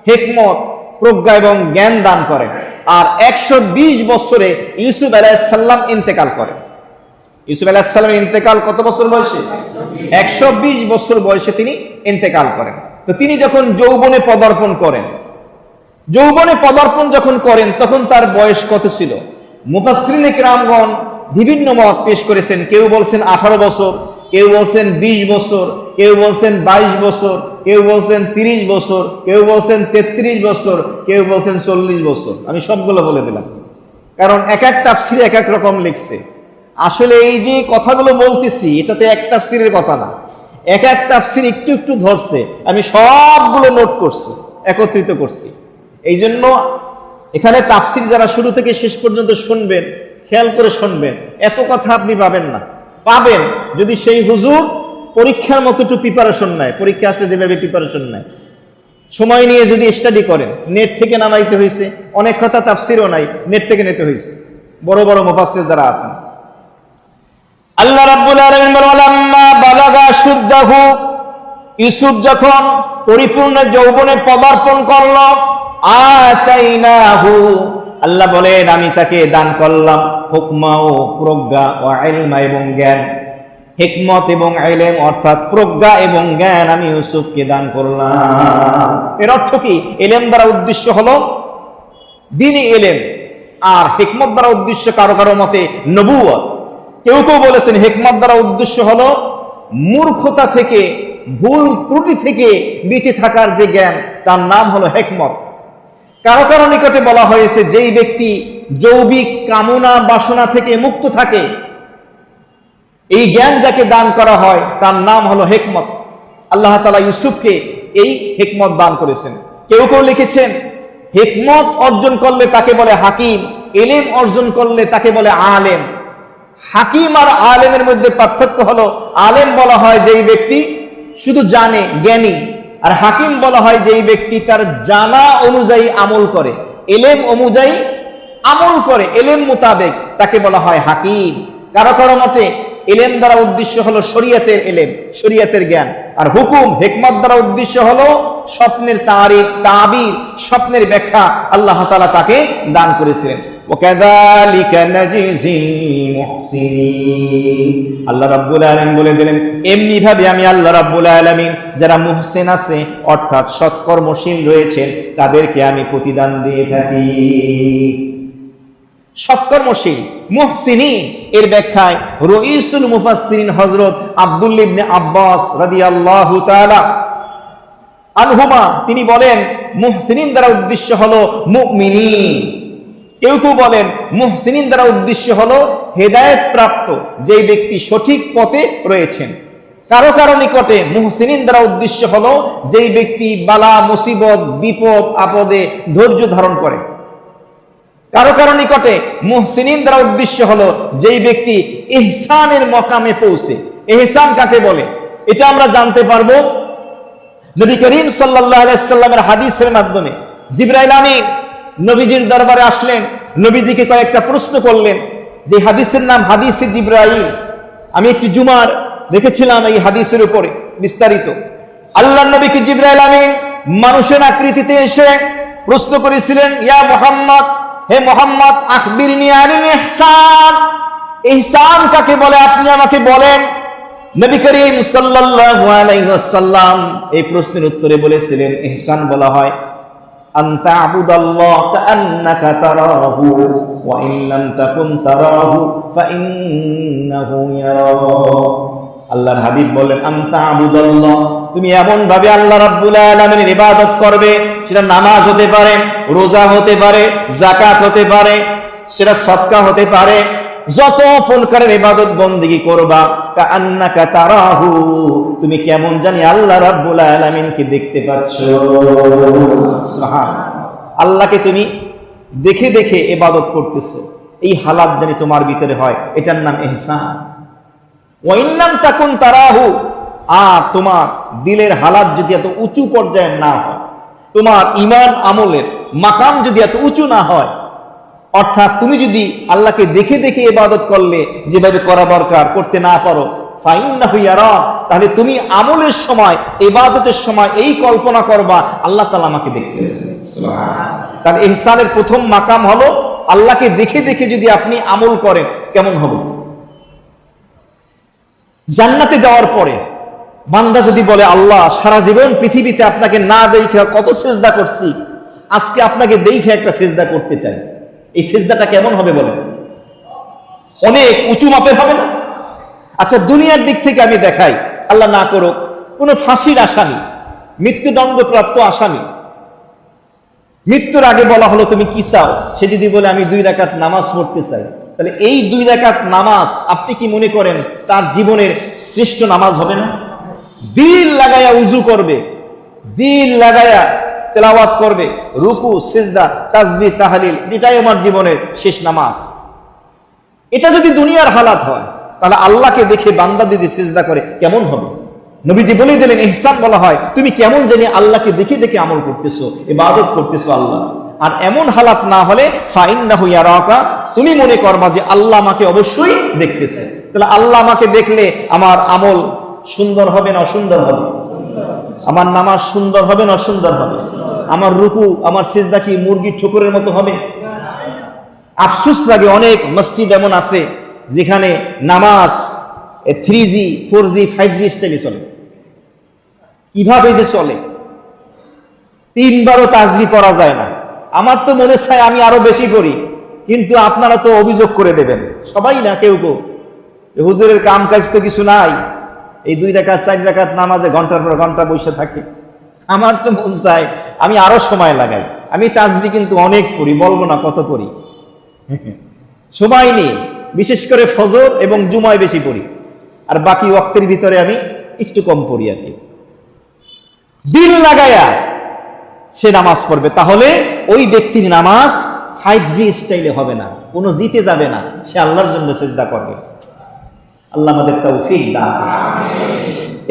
হিকমত, প্রজ্ঞা এবং জ্ঞান দান করেন। আর 120 বছরে ইউসুফ আলাইহিস সালাম ইন্তেকাল করেন। ইউসুফ আলাইহিস সালামের ইন্তেকাল কত বছর বয়সে? 120 বছর বয়সে তিনি ইন্তেকাল করেন। তো তিনি যখন যৌবনে পদার্পণ করেন, যৌবনে পদার্পণ যখন করেন, তখন তার বয়স কত ছিল? মুফাসসিরিন কিরামগণ বিভিন্ন মত পেশ করেছেন। কেউ বলছেন 18 বছর, কেউ বলছেন 20 বছর, কেউ বলছেন 22 বছর, কেউ বলছেন 30 বছর, কেউ বলছেন 33 বছর, কেউ বলছেন 40 বছর। আমি সবগুলো বলে দিলাম, কারণ এক এক তাফসিরে এক এক রকম লিখছে। আসলে এই যে কথাগুলো বলতেছি, এটাতে এক তাফসিরের কথা না, এক এক তাফসির একটু একটু ধরছে, আমি সবগুলো নোট করছি, একত্রিত করছি। এই জন্য এখানে তাফসির যারা শুরু থেকে শেষ পর্যন্ত শুনবেন, খেয়াল করে শুনবেন, এত কথা আপনি পাবেন না। পাবেন যদি সেই হুজুর পরীক্ষার মতো একটু প্রিপারেশন নেয়, পরীক্ষা আসলে যেভাবে প্রিপারেশন নেয়, সময় নিয়ে যদি স্টাডি করেন। নেট থেকে নামাইতে হয়েছে, অনেক কথা তাফসিরও নাই, নেট থেকে নিতে হয়েছে, বড় বড় মুফাসসির যারা আছেন। আল্লাহ রাব্বুল আলামিন বলেন, "ওয়ালাম্মা বালাগা শুদ্দাহু", ইউসুফ যখন পরিপূর্ণ যৌবনে পদার্পণ করল, আতাইনাহু, আল্লাহ বলেন আমি তাকে দান করলাম হুকমা ও প্রজ্ঞা ও ইলমা এবং জ্ঞান। হিকমত এবং ইলম অর্থাৎ প্রজ্ঞা এবং জ্ঞান আমি ইউসুফকে দান করলাম। এর অর্থ কি? ইলম দ্বারা উদ্দেশ্য হলো দ্বীনি ইলম, আর হিকমত দ্বারা উদ্দেশ্য কারো কারো মতে নবুয়ত। কেউ কেউ বলেছেন হিকমত দ্বারা উদ্দেশ্য হলো মূর্খতা থেকে, ভুল ত্রুটি থেকে বেঁচে থাকার যে জ্ঞান, তার নাম হলো হিকমত। কারো কারো নিকটে বলা হয়েছে যেই ব্যক্তি যৌবিক কামনা বাসনা থেকে মুক্ত থাকে, এই জ্ঞান যাকে দান করা হয় তার নাম হলো হিকমত। আল্লাহ তাআলা ইউসুফকে এই হিকমত দান করেছেন। কেউ কেউ লিখেছেন হিকমত অর্জন করলে তাকে বলে হাকিম, ইলম অর্জন করলে তাকে বলে আলেম। হাকিম আর আলেমের মধ্যে পার্থক্য হলো, আলেম বলা হয় যেই ব্যক্তি শুধু জানে, জ্ঞানী, আর হাকিম বলা হয় যেই ব্যক্তি তার জানা অনুযায়ী আমল করে, ইলম অনুযায়ী আমল করে, ইলম মোতাবেক, তাকে বলা হয় হাকিম। কারো কারো মতে ইলম দ্বারা উদ্দেশ্য হলো শরীয়তের ইলম, শরীয়তের জ্ঞান, আর হুকুম হিকমত দ্বারা উদ্দেশ্য হলো স্বপ্নের তারিফ, তাবির, স্বপ্নের ব্যাখ্যা আল্লাহ তাআলা তাকে দান করেছিলেন। ওয়াকাযালিকা নাজিজিল মুহসিনিন, আল্লাহ রাব্বুল আলামিন বলে দিলেন এমনি ভাবে আমি আল্লাহ রাব্বুল আলামিন যারা মুহসিন আছে অর্থাৎ সৎকর্মশীল রয়েছেন তাদেরকে আমি প্রতিদান দিয়ে থাকি। সৎকর্মশীল মুহসিনিন এর ব্যাখ্যায় রাইসুল মুফাসসিরিন হযরত আব্দুল্লাহ ইবনে আব্বাস রাদিয়াল্লাহু তাআলা আনহুমা তিনি বলেন মুহসিনিন দ্বারা উদ্দেশ্য হলো মুমিনিন। কেউ কেউ বলেন মুহসিনিন দ্বারা উদ্দেশ্য হলো হেদায়েত প্রাপ্ত, যেই ব্যক্তি সঠিক পথে রয়েছেন। কারো কারো নিকটে মুহসিনিন দ্বারা উদ্দেশ্য হলো যেই ব্যক্তি বালা মুসিবত বিপদ আপদে ধৈর্য ধারণ করে। কারো কারো নিকটে মুহসিনিন দ্বারা উদ্দেশ্য হলো যেই ব্যক্তি ইহসানের মকামে পৌঁছে। ইহসান কাকে বলে এটা আমরা জানতে পারবো নবী করিম সাল্লাল্লাহু আলাইহি ওয়াসাল্লামের হাদিসের মাধ্যমে। জিবরাইল আমিন নবীজির দরবারে আসলেন, নবীজিকে কয়েকটা প্রশ্ন করলেন, যে হাদিসের নাম হাদিসে জিবরাইল। আমি একটি জুমার দেখেছিলাম এই হাদিসের উপরে বিস্তারিত। আল্লাহর নবীকে জিবরাইল আমিন মানুষের আকৃতিতে এসে প্রশ্ন করেছিলেন, ইয়া মুহাম্মদ, হে মুহাম্মদ, আখবিরনি আনিল ইহসান, ইহসান কাকে বলে আপনি আমাকে বলেন। নবী করিম সাল্লাল্লাহু আলাইহি ওয়াসাল্লাম এই প্রশ্নের উত্তরে বলেছিলেন ইহসান বলা হয় আনতা আবুদাল্লাহ কাআন্নাকা তারাহু ওয়া ইন লাম তাকুন তারাহু ফাইন্নাহু ইয়ারাক। আল্লাহর হাবিব বলেন আনতা আবুদাল্লাহ, তুমি এমন ভাবে আল্লাহ রাব্বুল আলামিনের ইবাদত করবে, সেটা নামাজ হতে পারে, রোজা হতে পারে, যাকাত হতে পারে, সেটা সদকা হতে পারে, যত প্রকারের ইবাদত বন্দেগী করবা কাআন্নাকা তারাহু, তুমি কেমন জানি আল্লাহ রাব্বুল আলামিনকে দেখতে পাচ্ছ। সুবহানাল্লাহ, আল্লাহকে তুমি দেখে দেখে ইবাদত করতেছো, এই হালাত জানি তোমার ভিতরে হয়, এটার নাম ইহসান। ওয়া ইন লাম তাকুন তারাহু, আর তোমার দিলের হালাত যদি এত উঁচু পর্যায়ে না হয়, তোমার ঈমান আমলের মাকাম যদি এত উঁচু না হয়, অর্থাৎ তুমি যদি আল্লাহকে দেখে দেখে ইবাদত করলে যেভাবে করা দরকার করতে না পারো, ফাইন্নাহু ইয়ারাক, তাহলে তুমি আমলের সময় ইবাদতের সময় এই কল্পনা করবা আল্লাহ তাআলা আমাকে দেখতেছেন। সুবহানাল্লাহ, তাহলে ইহসানের প্রথম মাকাম হলো আল্লাহকে দেখে দেখে যদি আপনি আমল করেন কেমন হবে। জান্নাতে যাওয়ার পরে বান্দা যদি বলে আল্লাহ সারা জীবন পৃথিবীতে আপনাকে না দেখে কত সিজদা করছি, আজকে আপনাকে দেখে একটা সিজদা করতে চাই, এই সিজদাটা কেমন হবে বলেন? অনেক উঁচু মাপের হবে না? আচ্ছা দুনিয়ার দিক থেকে আমি দেখাই, আল্লাহ না করুক, কোনো ফাঁসির আসামি মৃত্যুদণ্ডপ্রাপ্ত আসামি। মৃত্যুর আগে বলা হলো তুমি কি চাও, সে যদি বলে আমি 2 রাকাত নামাজ পড়তে চাই, তাহলে এই 2 রাকাত নামাজ আপনি কি মনে করেন তার জীবনের শ্রেষ্ঠ নামাজ হবে না? দিল লাগায়া উজু করবে, দিল লাগায়া তেলাওয়াত করবে, রুকু সিজদা তাসবিহ তাহলিল, যেটাই আমার জীবনের শেষ নামাজ। এটা যদি দুনিয়ার হালাত হয়, তাহলে আল্লাহকে দেখে বান্দা যদি সিজদা করে কেমন হবে? নবীজি বলে দিলেন ইহসান বলা হয় তুমি কেমন জানি আল্লাহকে দেখে দেখে আমল করতেছো, ইবাদত করতেছো আল্লাহ। আর এমন হালাত না হলে ফাইন্নাহু ইয়ারাকা, তুমি মনে করবা যে আল্লাহ আমাকে অবশ্যই দেখতেছে। তাহলে আল্লাহ আমাকে দেখলে আমার আমল সুন্দর হবে না অসুন্দর হবে? আমার নামাজ সুন্দর হবে না অসুন্দর হবে? আমার রুকু আমার সিজদা কি মুরগির ঠোকরের মতো হবে? আফসোস লাগে, অনেক মসজিদ এমন আছে যেখানে নামাজ 3G 4G 5G স্টাইলে চলে। কিভাবে যে চলে, 3 বারও তাসবিহ পড়া যায় না। আমার তো মনে চায় আমি আরো বেশি করি, কিন্তু আপনারা তো অভিযোগ করে দেবেন, সবাই না, কেউ কেউ হুজুরের কাম কাজ তো কিছু নাই, এই 2 রাকাত 4 রাকাত নামাজে ঘন্টার পর ঘন্টা বসে থাকে। আমার তো মন চায় আমি আরো সময় লাগাই। আমি তাসবিহ কিন্তু অনেক পড়ি, বলবো না কত পড়ি, সময় নেই। বিশেষ করে ফজর এবং জুমায় বেশি পড়ি, আর বাকি ওয়াক্তের ভিতরে আমি একটু কম পড়ি আর কি। দিল লাগায়া সে নামাজ পড়বে, তাহলে ওই ব্যক্তির নামাজ 5G স্টাইলে হবে না, কোনো জিতে যাবে না, সে আল্লাহর জন্য সিজদা করবে। আল্লাহ আমাদের তৌফিক দান করুন।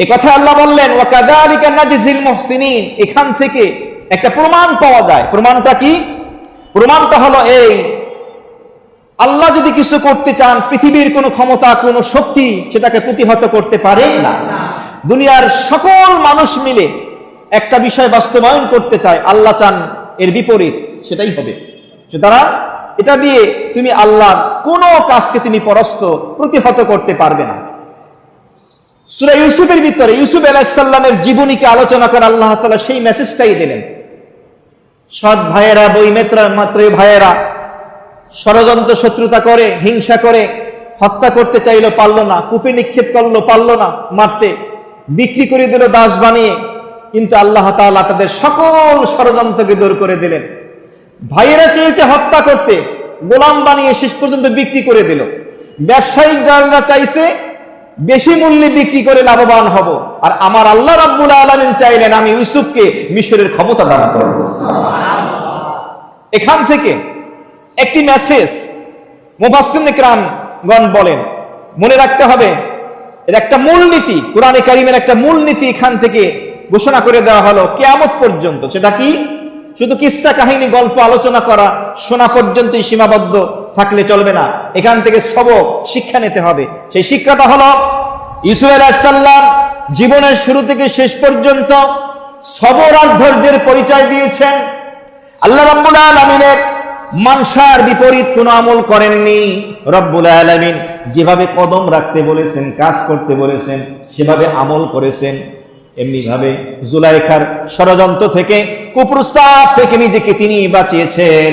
এই কথা আল্লাহ বললেন ওয়া কাযালিকা নাজজিল মুহসিনিন। এখান থেকে একটা প্রমাণ পাওয়া যায়। প্রমাণটা কি? প্রমাণটা হলো এই, আল্লাহ যদি কিছু করতে চান, পৃথিবীর কোনো ক্ষমতা কোনো শক্তি সেটাকে প্রতিহত করতে পারে না। দুনিয়ার সকল মানুষ মিলে একটা বিষয় বাস্তবায়ন করতে চায়, আল্লাহ চান এর বিপরীত সেটাই হবে। সুতরাং এটা দিয়ে তুমি আল্লাহর কোনো কাজকে তুমি পরাস্ত প্রতিহত করতে পারবে না। সূরা ইউসুফের ভিতরে ইউসুফ আলাইহিস সালামের জীবনীকে আলোচনা করে আল্লাহ তাআলা সেই মেসেজটাই দিলেন। সৎ ভাইয়েরা, বৈমিত্র ভাইয়েরা ষড়যন্ত্র শত্রুতা করে, হিংসা করে হত্যা করতে চাইলো, পারলো না। কূপে নিক্ষেপ করলো, পারলো না মারতে, বিক্রি করে দিল দাস বানিয়ে। কিন্তু আল্লাহ তাআলা তাদের সকল ষড়যন্ত্রকে দূর করে দিলেন। ভাইয়েরা চেয়েছে হত্যা করতে, গোলাম বানিয়ে শেষ পর্যন্ত বিক্রি করে দিল। ব্যবসায়িক দলরা চাইছে বেশি মূল্যে বিক্রি করে লাভবান হব, আর আমার আল্লাহ রাব্বুল আলামিন চাইলেন আমি ইউসুফকে মিশরের ক্ষমতা দান করব। এখান থেকে একটি মেসেজ মুফাসসিরিন ইকরামগণ বলেন, মনে রাখতে হবে এর একটা মূলনীতি, কোরআনে কারীমের একটা মূলনীতি এখান থেকে ঘোষণা করে দেওয়া হলো কিয়ামত পর্যন্ত। সেটা কি? শুধু কিসসা কাহিনী গল্প আলোচনা করা শোনা পর্যন্তই সীমাবদ্ধ থাকলে চলবে না, এখান থেকে সবক শিক্ষা নিতে হবে। সেই শিক্ষাটা হলো ইউসুফ আলাইহিস সালাম জীবনের শুরু থেকে শেষ পর্যন্ত সবর আর ধৈর্যের পরিচয় দিয়েছেন। আল্লাহ রাব্বুল আলামিনের মানসার বিপরীত কোনো আমল করেননি। রব্বুল আলামিন যেভাবে কদম রাখতে বলেছেন, কাজ করতে বলেছেন, সেভাবে আমল করেছেন। এমনি ভাবে জুলাইখার ষড়যন্ত্র থেকে, কুপ্রস্তাব থেকে নিজেকে তিনি বাঁচিয়েছেন।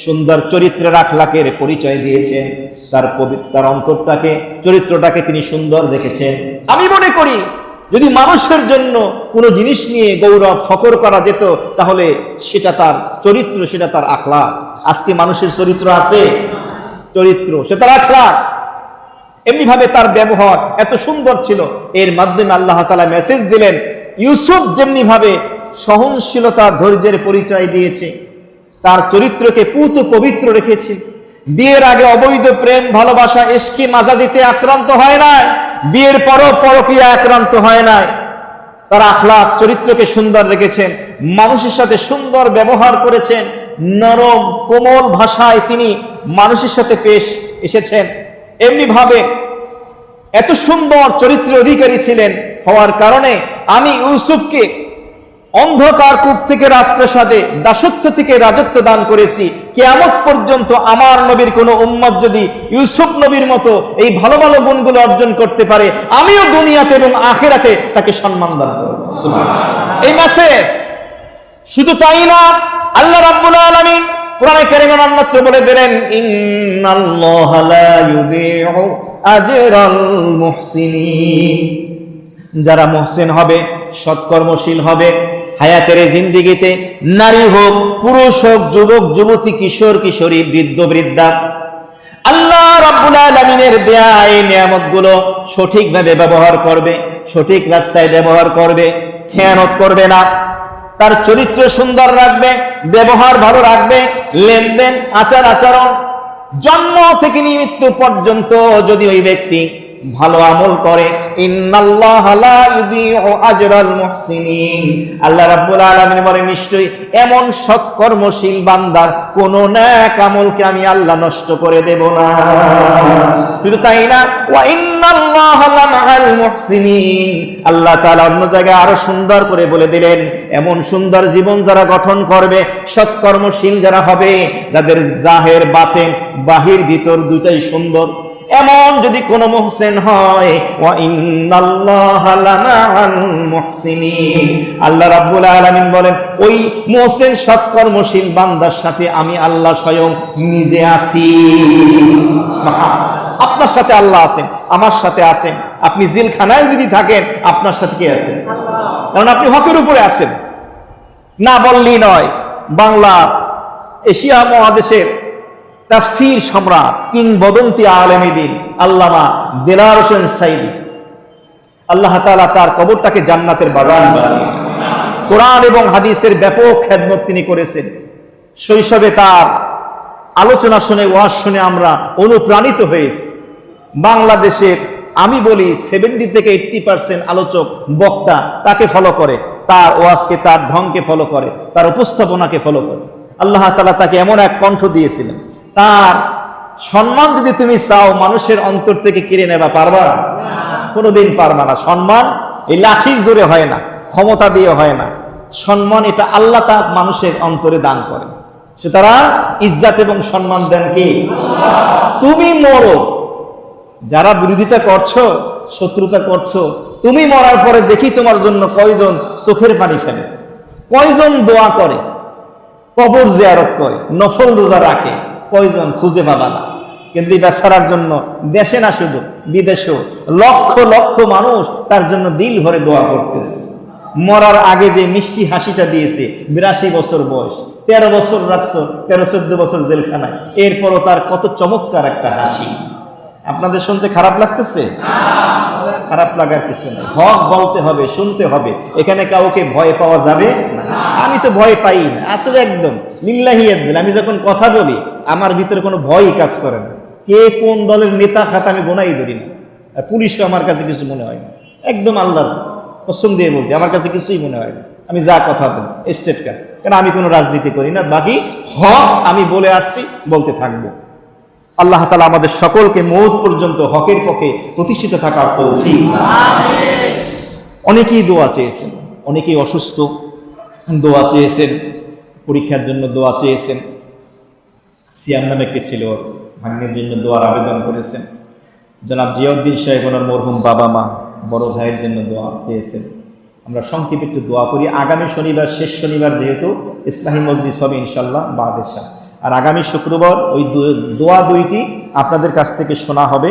সুন্দর চরিত্রের আখলাকের পরিচয় দিয়েছেন, তার অন্তরটাকে, চরিত্রটাকে তিনি সুন্দর রেখেছেন। আমি মনে করি যদি মানুষের জন্য কোনো জিনিস নিয়ে গৌরব ফখর করা যেত, তাহলে সেটা তার চরিত্র, সেটা তার আখলাক। আজকে মানুষের চরিত্র আছে, চরিত্র সে তার আখলাক। এমনি ভাবে তার ব্যবহার এত সুন্দর ছিল, এর মাধ্যমে আল্লাহ তাআলা মেসেজ দিলেন ইউসুফ যেমনি ভাবে সহনশীলতা ধৈর্যের পরিচয় দিয়েছে, তার চরিত্রকে পুত পবিত্র রেখেছে। বিয়ের আগে অবৈধ প্রেম ভালোবাসা ইশকি মাজাজিতে আক্রান্ত হয় নাই, বিয়ের পরও পরকীয়া আক্রান্ত হয় নাই। তার আখলাক চরিত্রকে সুন্দর রেখেছেন, মানুষের সাথে সুন্দর ব্যবহার করেছেন, নরম কোমল ভাষায় তিনি মানুষের সাথে পেশ এসেছেন। এমনি ভাবে এত সুন্দর চরিত্রের অধিকারী ছিলেন হওয়ার কারণে আমি ইউসুফকে অন্ধকার কূপ থেকে রাজপ্রাসাদে, দাসত্ব থেকে রাজত্ব দান করেছি। কিয়ামত পর্যন্ত আমার নবীর কোন উম্মত যদি ইউসুফ নবীর মতো এই ভালো ভালো গুণগুলো অর্জন করতে পারে, আমিও দুনিয়াতে এবং আখিরাতে তাকে সম্মান দান করব। এই মেসেজ শুধু তাই না, আল্লাহ রাব্বুল আলামিন কোরআনে কারীমে অন্যত্র বলে দিলেন ইন্নাল্লাহা লা ইউযিউ আজরাল মুহসিনিন। যারা মুহসিন হবে, সৎকর্মশীল হবে, হায়াতের জিন্দেগিতে নারী হোক, পুরুষ হোক, যুবক যুবতী, কিশোর কিশোরী, বৃদ্ধ বৃদ্ধা, আল্লাহ রাব্বুল আলামিনের দেয়া এই নিয়ামতগুলো সঠিকভাবে ব্যবহার করবে, সঠিক রাস্তায় ব্যবহার করবে, খেয়ানত করবে না, তার চরিত্র সুন্দর রাখবে, ব্যবহার ভালো রাখবে, লেনদেন, আচার আচরণ, জন্ম থেকে মৃত্যু পর্যন্ত যদি ওই ব্যক্তি ভালো আমল করে, ইন্নাল্লাহা লা ইউযিউ আজরাল মুহসিনিন, আল্লাহ রাব্বুল আলামিন বলেন নিশ্চয়ই এমন সৎকর্মশীল বান্দার কোন নেক আমলকে আমি আল্লাহ নষ্ট করে দেব না। শুধু তাই না, ওয়া ইন্নাল্লাহা লামাআল মুহসিনিন, আল্লাহ তাআলা অন্য জায়গায় আরো সুন্দর করে বলে দিলেন, এমন সুন্দর জীবন যারা গঠন করবে, সৎকর্মশীল যারা হবে, যাদের জাহের বাতেন, বাহির ভিতর দুটাই সুন্দর, এমন যদি কোন মুহসিন হয়, ওয়া ইন্নাল্লাহা লামাআল মুহসিনিন, আল্লাহ রাব্বুল আলামিন বলেন ওই মুহসিন সৎকর্মশীল বান্দার সাথে আমি আল্লাহ স্বয়ং নিজে আছি। আপনার সাথে আল্লাহ আছেন, আমার সাথে আছেন। আপনি জেলখানায় যদি থাকেন, আপনার সাথে কে আছেন? কারণ আপনি হকের উপরে আছেন। না বললেই নয়, বাংলা এশিয়া মহাদেশের তাফসীর সম্রাট, কিংবদন্তি আলেমে দ্বীন আল্লামা দেলাওয়ার হোসেন সাঈদী, আল্লাহ তাআলা তার কবরটাকে জান্নাতের বাগান বানিয়েছেন। কোরআন এবং হাদিসের ব্যাপক খেদমত তিনি করেছেন। শৈশবে তার আলোচনা শুনে, ওয়াজ শুনে আমরা অনুপ্রাণিত হয়েছি। বাংলাদেশের আমি বলি 70 থেকে 80% আলোচক, বক্তা তাকে ফলো করে, তার ওয়াজকে, তার ঢংকে ফলো করে, তার উপস্থাপনাকে ফলো করে। আল্লাহ তাআলা তাকে এমন এক কণ্ঠ দিয়েছিলেন, তার সম্মান যদি তুমি চাও মানুষের অন্তর থেকে কেড়ে নেবা, পারবা? কোনোদিন পারবা না। সম্মান এই লাঠির জোরে হয় না, ক্ষমতা দিয়ে হয় না। সম্মান এটা আল্লাহ তা মানুষের অন্তরে দান করে। সুতরাং ইজ্জত এবং সম্মান দেন কি? তুমি মরো, যারা বিরোধিতা করছো, শত্রুতা করছো, তুমি মরার পরে দেখি তোমার জন্য কয়জন চোখের পানি ফেলে, কয়জন দোয়া করে, কবর জিয়ারত করে, নফল রোজা রাখে, কয়জন খুঁজে পাবা না। কিন্তু বেচারার জন্য দেশে না শুধু বিদেশেও লক্ষ লক্ষ মানুষ তার জন্য দিল ভরে দোয়া করতেছে। মরার আগে যে মিষ্টি হাসিটা দিয়েছে, 82 বছর বয়স, 13 বছর রাখছো, 13-14 বছর জেলখানায়, এরপরও তার কত চমৎকার একটা হাসি। আপনাদের শুনতে খারাপ লাগতেছে? খারাপ লাগার কিছু নেই। হক বলতে হবে, শুনতে হবে। এখানে কাউকে ভয় পাওয়া যাবে না। আমি তো ভয় পাই না আসলে, একদম লিল্লাহি আদবিল। আমি যখন কথা বলি আমার ভিতরে কোনো ভয়ই কাজ করে না। কে কোন দলের নেতা খাতা আমি গোনাই ধরি না, আর পুলিশও আমার কাছে কিছু মনে হয় না। একদম আল্লাহর কসম দিয়ে বলতে আমার কাছে কিছুই মনে হয় না। আমি যা কথা বলি স্টেট কার, কারণ আমি কোনো রাজনীতি করি না। বাকি হক আমি বলে আসছি, বলতে থাকবো। আল্লাহ তাআলা আমাদের সকলকে মওত পর্যন্ত হকের পক্ষে প্রতিষ্ঠিত থাকার তৌফিক। অনেকেই দোয়া চেয়েছেন, অনেকেই অসুস্থ দোয়া চেয়েছেন, পরীক্ষার জন্য দোয়া চেয়েছেন। সিয়াম নামে একটি ছিল, ভাগ্যের জন্য দোয়ার আবেদন করেছেন। জনাব জিয়াউদ্দিন সাহেব ওনার মরহুম বাবা মা, বড় ভাইয়ের জন্য দোয়া চেয়েছেন। আমরা সংক্ষেপে একটু দোয়া করি। আগামী শনিবার, শেষ শনিবার যেহেতু ইসলাহি মজলিস হবে ইনশাল্লাহ বাদেশা, আর আগামী শুক্রবার ওই দোয়া দুইটি আপনাদের কাছ থেকে শোনা হবে।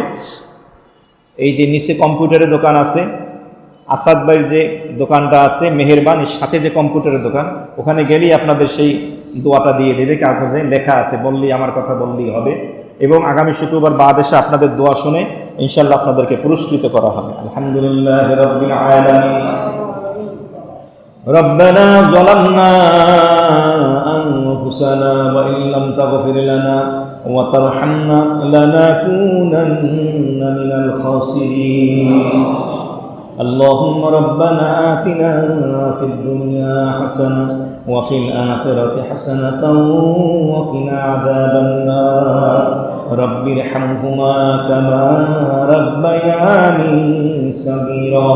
এই যে নিচে কম্পিউটারের দোকান আছে, আসাদ ভাইয়ের যে দোকানটা আছে মেহেরবানির সাথে যে কম্পিউটারের দোকান, ওখানে গেলেই আপনাদের সেই দোয়াটা দিয়ে দেবে, কাগজে লেখা আছে, বললেই আমার কথা বললেই হবে। এবং আগামী শুক্রবার বাদেশা আপনাদের দোয়া শুনে ইনশাল্লাহ আপনাদেরকে পুরস্কৃত করা হবে। আলহামদুলিল্লাহ রাব্বিল আলামিন। ربنا ظلمنا أنفسنا وإن لم تغفر لنا وترحمنا لنكونن من الخاسرين اللهم ربنا آتنا في الدنيا حسنة وفي الآخرة حسنة وقنا عذاب النار رب ارحمهما كما ربياني صغيرا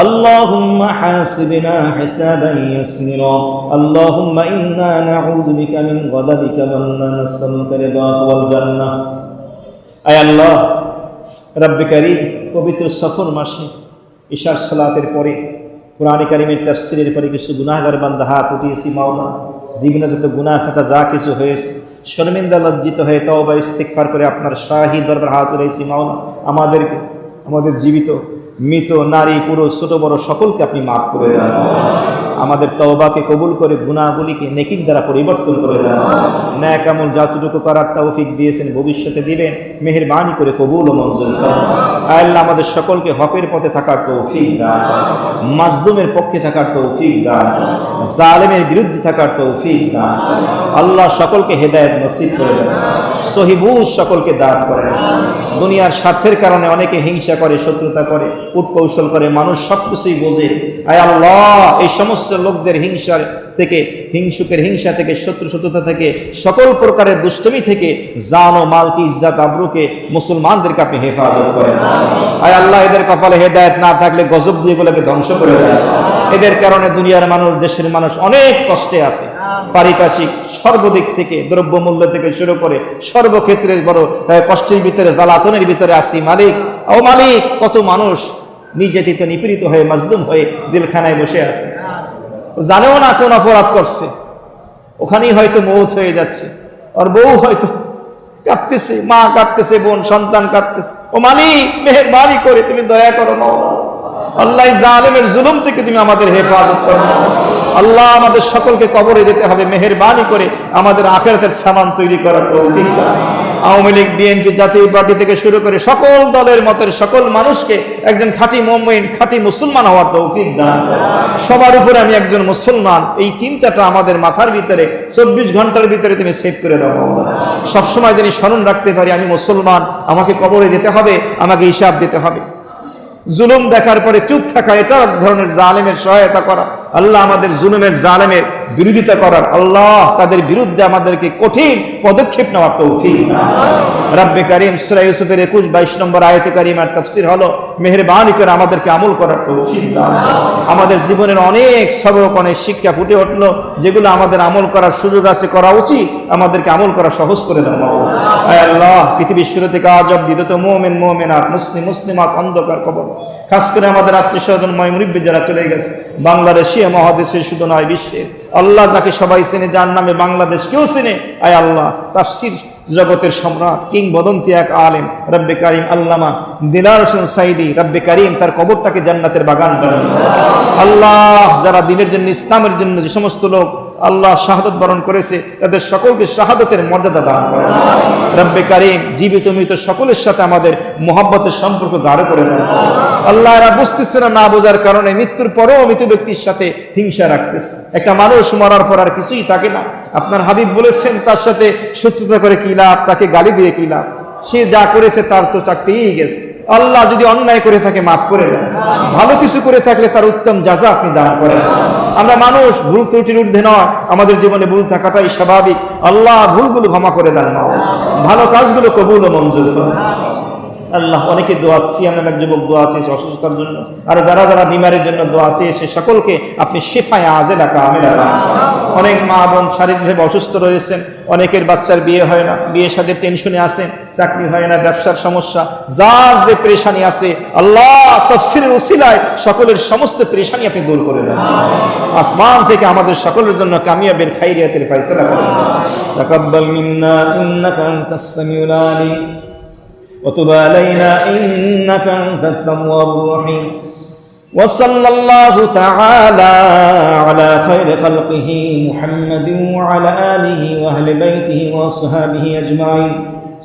اللهم حاسبنا حسابا يسيرا اللهم إنا نعوذ بك من غضبك وإنا نسألك رضاك والجنة أي الله رب كريم পবিত্র সফর মাসে ইশার সালাতের পরে কোরআন কারীমের তাফসীরের পরে কিছু গুনাহগার বান্দা হাত উঠিয়েছি। মাওলা, জীবনে যত গুনাহ খাতা যা কিছু হয়েছে, শর্মিন্দা লজ্জিত হয়ে তওবা ইস্তিগফার করে আপনার শাহী দরবার হাত উঠাইছি। মাওলা, আমাদের জীবিত মৃত নারী পুরুষ ছোট বড় সকলকে আপনি মাফ করে দেন। আমাদের তওবাকে কবুল করে গুনাহগুলিকে নেকির দ্বারা পরিবর্তন করে দেন। নেক আমল যতটুকু করার তৌফিক দিয়েছেন, ভবিষ্যতে দিবেন, মেহেরবানি করে কবুল ও মঞ্জুর করেন। আল্লাহ আমাদের সকলকে হকের পথে থাকার তৌফিক দান, মাজলুমের পক্ষে থাকার তৌফিক দান, জালেমের বিরুদ্ধে থাকার তৌফিক দান। আল্লাহ সকলকে হেদায়েত নসিব করে দেন, সহিবুজ সকলকে দান করেন। দুনিয়ার স্বার্থের কারণে অনেকে হিংসা করে, শত্রুতা করে, কূটকৌশল করে, মানুষ সবকিছুই বোঝে। আয় আল্লাহ, এই সমস্ত লোকদের হিংসার থেকে, হিংসুকের হিংসা থেকে, শত্রুতা থেকে, সকল প্রকারের দুষ্টমি থেকে জান ও মাল কি ইজ্জত আবরুকে মুসলমানদেরকে আপনি হেফাজত করেন। আয় আল্লাহ, এদের কপালে হেদায়েত না থাকলে গজব দিয়ে এগুলোকে ধ্বংস করে দেয়। এদের কারণে দুনিয়ার মানুষ, দেশের মানুষ অনেক কষ্টে আছে। পারিপার্শ্বিক সর্বদিক থেকে, দ্রব্যমূল্য থেকে শুরু করে সর্বক্ষেত্রে বড় কষ্টের ভিতরে, জ্বালাতনের ভিতরে আছি। মালিক, ও মালিক, কত মানুষ নির্যাতিত, নিপীড়িত হয়ে, মাজলুম হয়ে জেলখানায় বসে আছে, জানেও না কোন অপরাধ করছে। ওখানেই হয়তো মৌত হয়ে যাচ্ছে, আর বউ হয়তো কাঁদতেছে, মা কাঁদতেছে, বোন সন্তান কাঁদতেছে। ও মালিক, মেহেরবানি করে তুমি দয়া করো মাওলা। আল্লাহ, জালেমের জুলুম থেকে তুমি আমাদের হেফাজত করো। আল্লাহ, আমাদের সকলকে কবরে যেতে হবে, মেহেরবানি করে আমাদের আখিরাতের সামান তৈরি করার তৌফিক দাও। আওয়ামী লীগ, বিএনপি, জাতীয় পার্টি থেকে শুরু করে সকল দলের মতের সকল মানুষকে একজন খাঁটি মুমিন, খাঁটি মুসলমান হওয়ার তৌফিক দান। সবার উপরে আমি একজন মুসলমান, এই চিন্তাটা আমাদের মাথার ভিতরে 24 ঘন্টার ভিতরে তুমি সেভ করে দাও। সবসময় যিনি স্মরণ রাখতে পারি, আমি মুসলমান, আমাকে কবরে যেতে হবে, আমাকে হিসাব দিতে হবে। জুলুম দেখার পরে চুপ থাকা, এটা এক ধরনের জালেমের সহায়তা করা। আল্লাহ, আমাদের জুলুমের, জালেমের বিরোধিতা করার, আল্লাহ তাদের বিরুদ্ধে আমাদেরকে কঠিন পদক্ষেপ নেওয়ার তৌফিক দান। রব্বে কারীম সূরা ইউসুফের 21-22 নম্বর আয়াতে কারিমার তাফসীর হলো, মেহেরবানি করে আমাদেরকে আমল করার তৌফিক দান। আমাদের জীবনের অনেক সবক, অনেক শিক্ষা ফুটে উঠলো, যেগুলো আমাদের আমল করার সুযোগ আছে, করা উচিত, আমাদেরকে আমল করা সহজ করে দাও। আয় আল্লাহ, পৃথিবীর শুরু থেকে আজ অবধি যত মুমিন, মুমিনাত, মুসলিম, মুসলিমাত অন্ধকার কবর, খাস করে আমাদের আত্মীয় স্বজন, মুরিব্বি যারা চলে গেছে, বাংলাদেশে, মহাদেশে শুধু নয়, বিশ্বের আল্লাহ যাকে সবাই চেনে, যার নামে বাংলাদেশ কেউ চেনে। আয় আল্লাহ, তাফসীর জগতের সম্রাট, কিংবদন্তি এক আলেম রব্বে কারীম আল্লামা দিলার হোসেন সাইদি, রব্বে কারীম তার কবরটাকে জান্নাতের বাগান বানান। আল্লাহ, যারা দ্বীনের জন্য, ইসলামের জন্য যে সমস্ত লোক আল্লাহ শাহাদত বরণ করেছে, তাদের সকলকে শাহাদতের মর্যাদা দান করেন। রব্বে কারীম জীবিত মৃত সকলের সাথে আমাদের মুহাব্বতের সম্পর্ক গাঢ় করে দেন। আল্লাহ, এরা বুঝতেছে না বোঝার কারণে মৃত্যুর পরেও মৃত ব্যক্তির সাথে হিংসা রাখতেছে। একটা মানুষ মরার পর আর কিছুই থাকে না। আপনার হাবিব বলেছেন, তার সাথে শত্রুতা করে কি লাভ, তাকে গালি দিয়ে কি লাভ, সে যা করেছে তার তো চাকরিই গেছে। আল্লাহ, যদি অন্যায় করে থাকে মাফ করে দেন, ভালো কিছু করে থাকলে তার উত্তম জাযা আপনি দান করেন। আমরা মানুষ, ভুল ত্রুটির ঊর্ধ্বে নয়, আমাদের জীবনে ভুল থাকাটাই স্বাভাবিক। আল্লাহ, ভুলগুলো ক্ষমা করে দেন, ভালো কাজগুলো কবুল ও মঞ্জুর করুন। আল্লাহ, অনেকে দোয়া সিয়াম নামক যুবক দোয়া চেয়েছে অসুস্থতার জন্য, আর যারা যারা বিমারের জন্য দোয়া চেয়েছে সকলকে আপনি শিফায়ে আজেলা কামিলা দান। অনেক মা বোন শারীরিকভাবে অসুস্থ রয়েছেন, অনেকের বাচ্চার বিয়ে হয় না, বিয়ে শাদীর টেনশনে আছেন, চাকরি হয় না, ব্যবসার সমস্যা, যার যে পেরেশানি আছে, আল্লাহ তাফসীরের উসিলায় সকলের সমস্ত পেরেশানি আপনি দূর করে দেন। আসমান থেকে আমাদের সকলের জন্য কামিয়াবের খাইরিয়াতের ফয়সালা করেন। তাকাব্বাল মিন্না ইন্নাকা আনতাস সামিউল আলিম وتب علينا إنك أنت التواب الرحيم وصلى الله تعالى على خير خلقه محمد وعلى آله وأهل بيته وأصحابه أجمعين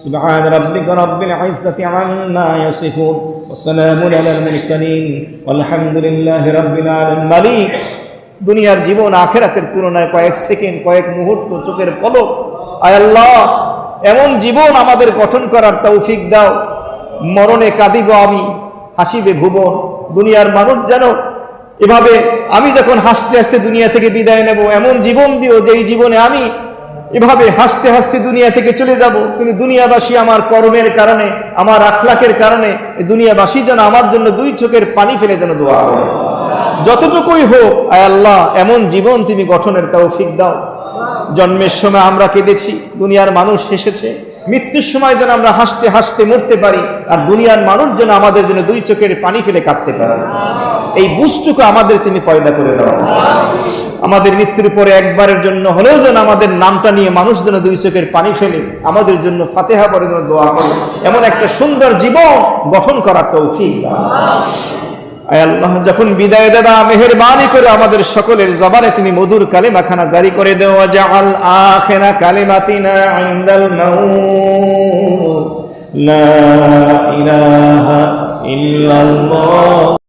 سبحان ربك رب العزة عما يصفون وسلام على المرسلين والحمد لله رب العالمين مالك দুনিয়ার জীবন আখিরাতের তুলনায় কয়েক সেকেন্ড, কয়েক মুহূর্ত, চোখের পলক। আয় আল্লাহ, এমন জীবন আমাদের গঠন করার তৌফিক দাও, মরণে কাঁদিব আমি, হাসিবে ভুবন। দুনিয়ার মানুষ যেন এভাবে, আমি যখন হাসতে হাসতে দুনিয়া থেকে বিদায় নেব, এমন জীবন দিও যেই জীবনে আমি এভাবে হাসতে হাসতে দুনিয়া থেকে চলে যাব, কিন্তু দুনিয়াবাসী আমার কর্মের কারণে, আমার আখলাকের কারণে দুনিয়াবাসী যেন আমার জন্য দুই চোখের পানি ফেলে যেন দোয়া করে। যতটুকুই হোক, আয় আল্লাহ, এমন জীবন তুমি গঠনের তৌফিক দাও। জন্মের সময় আমরা কেঁদেছি, দুনিয়ার মানুষ হেসেছে, মৃত্যুর সময় যেন আমরা হাসতে হাসতে মরতে পারি, আর দুনিয়ার মানুষ যেন আমাদের জন্য দুই চোখের পানি ফেলে কাঁদতে পারে। এই বুঝটুকু আমাদের তুমি পয়দা করে দাও। আমাদের মৃত্যুর পরে একবারের জন্য হলেও যেন আমাদের নামটা নিয়ে মানুষ যেন দুই চোখের পানি ফেলে আমাদের জন্য ফাতিহা পড়ে যেন দোয়া করে, এমন একটা সুন্দর জীবন গঠন করার তৌফিক দাও। আয় আল্লাহ, যখন বিদায় দেবা মেহেরবানি করে আমাদের সকলের জবানে তুমি মধুর কালেমাখানা জারি করে দেও। ওয়াজআল আখিরা কালিমাতিনা ইনদাল মাউত লা ইলাহা ইল্লাল্লাহ।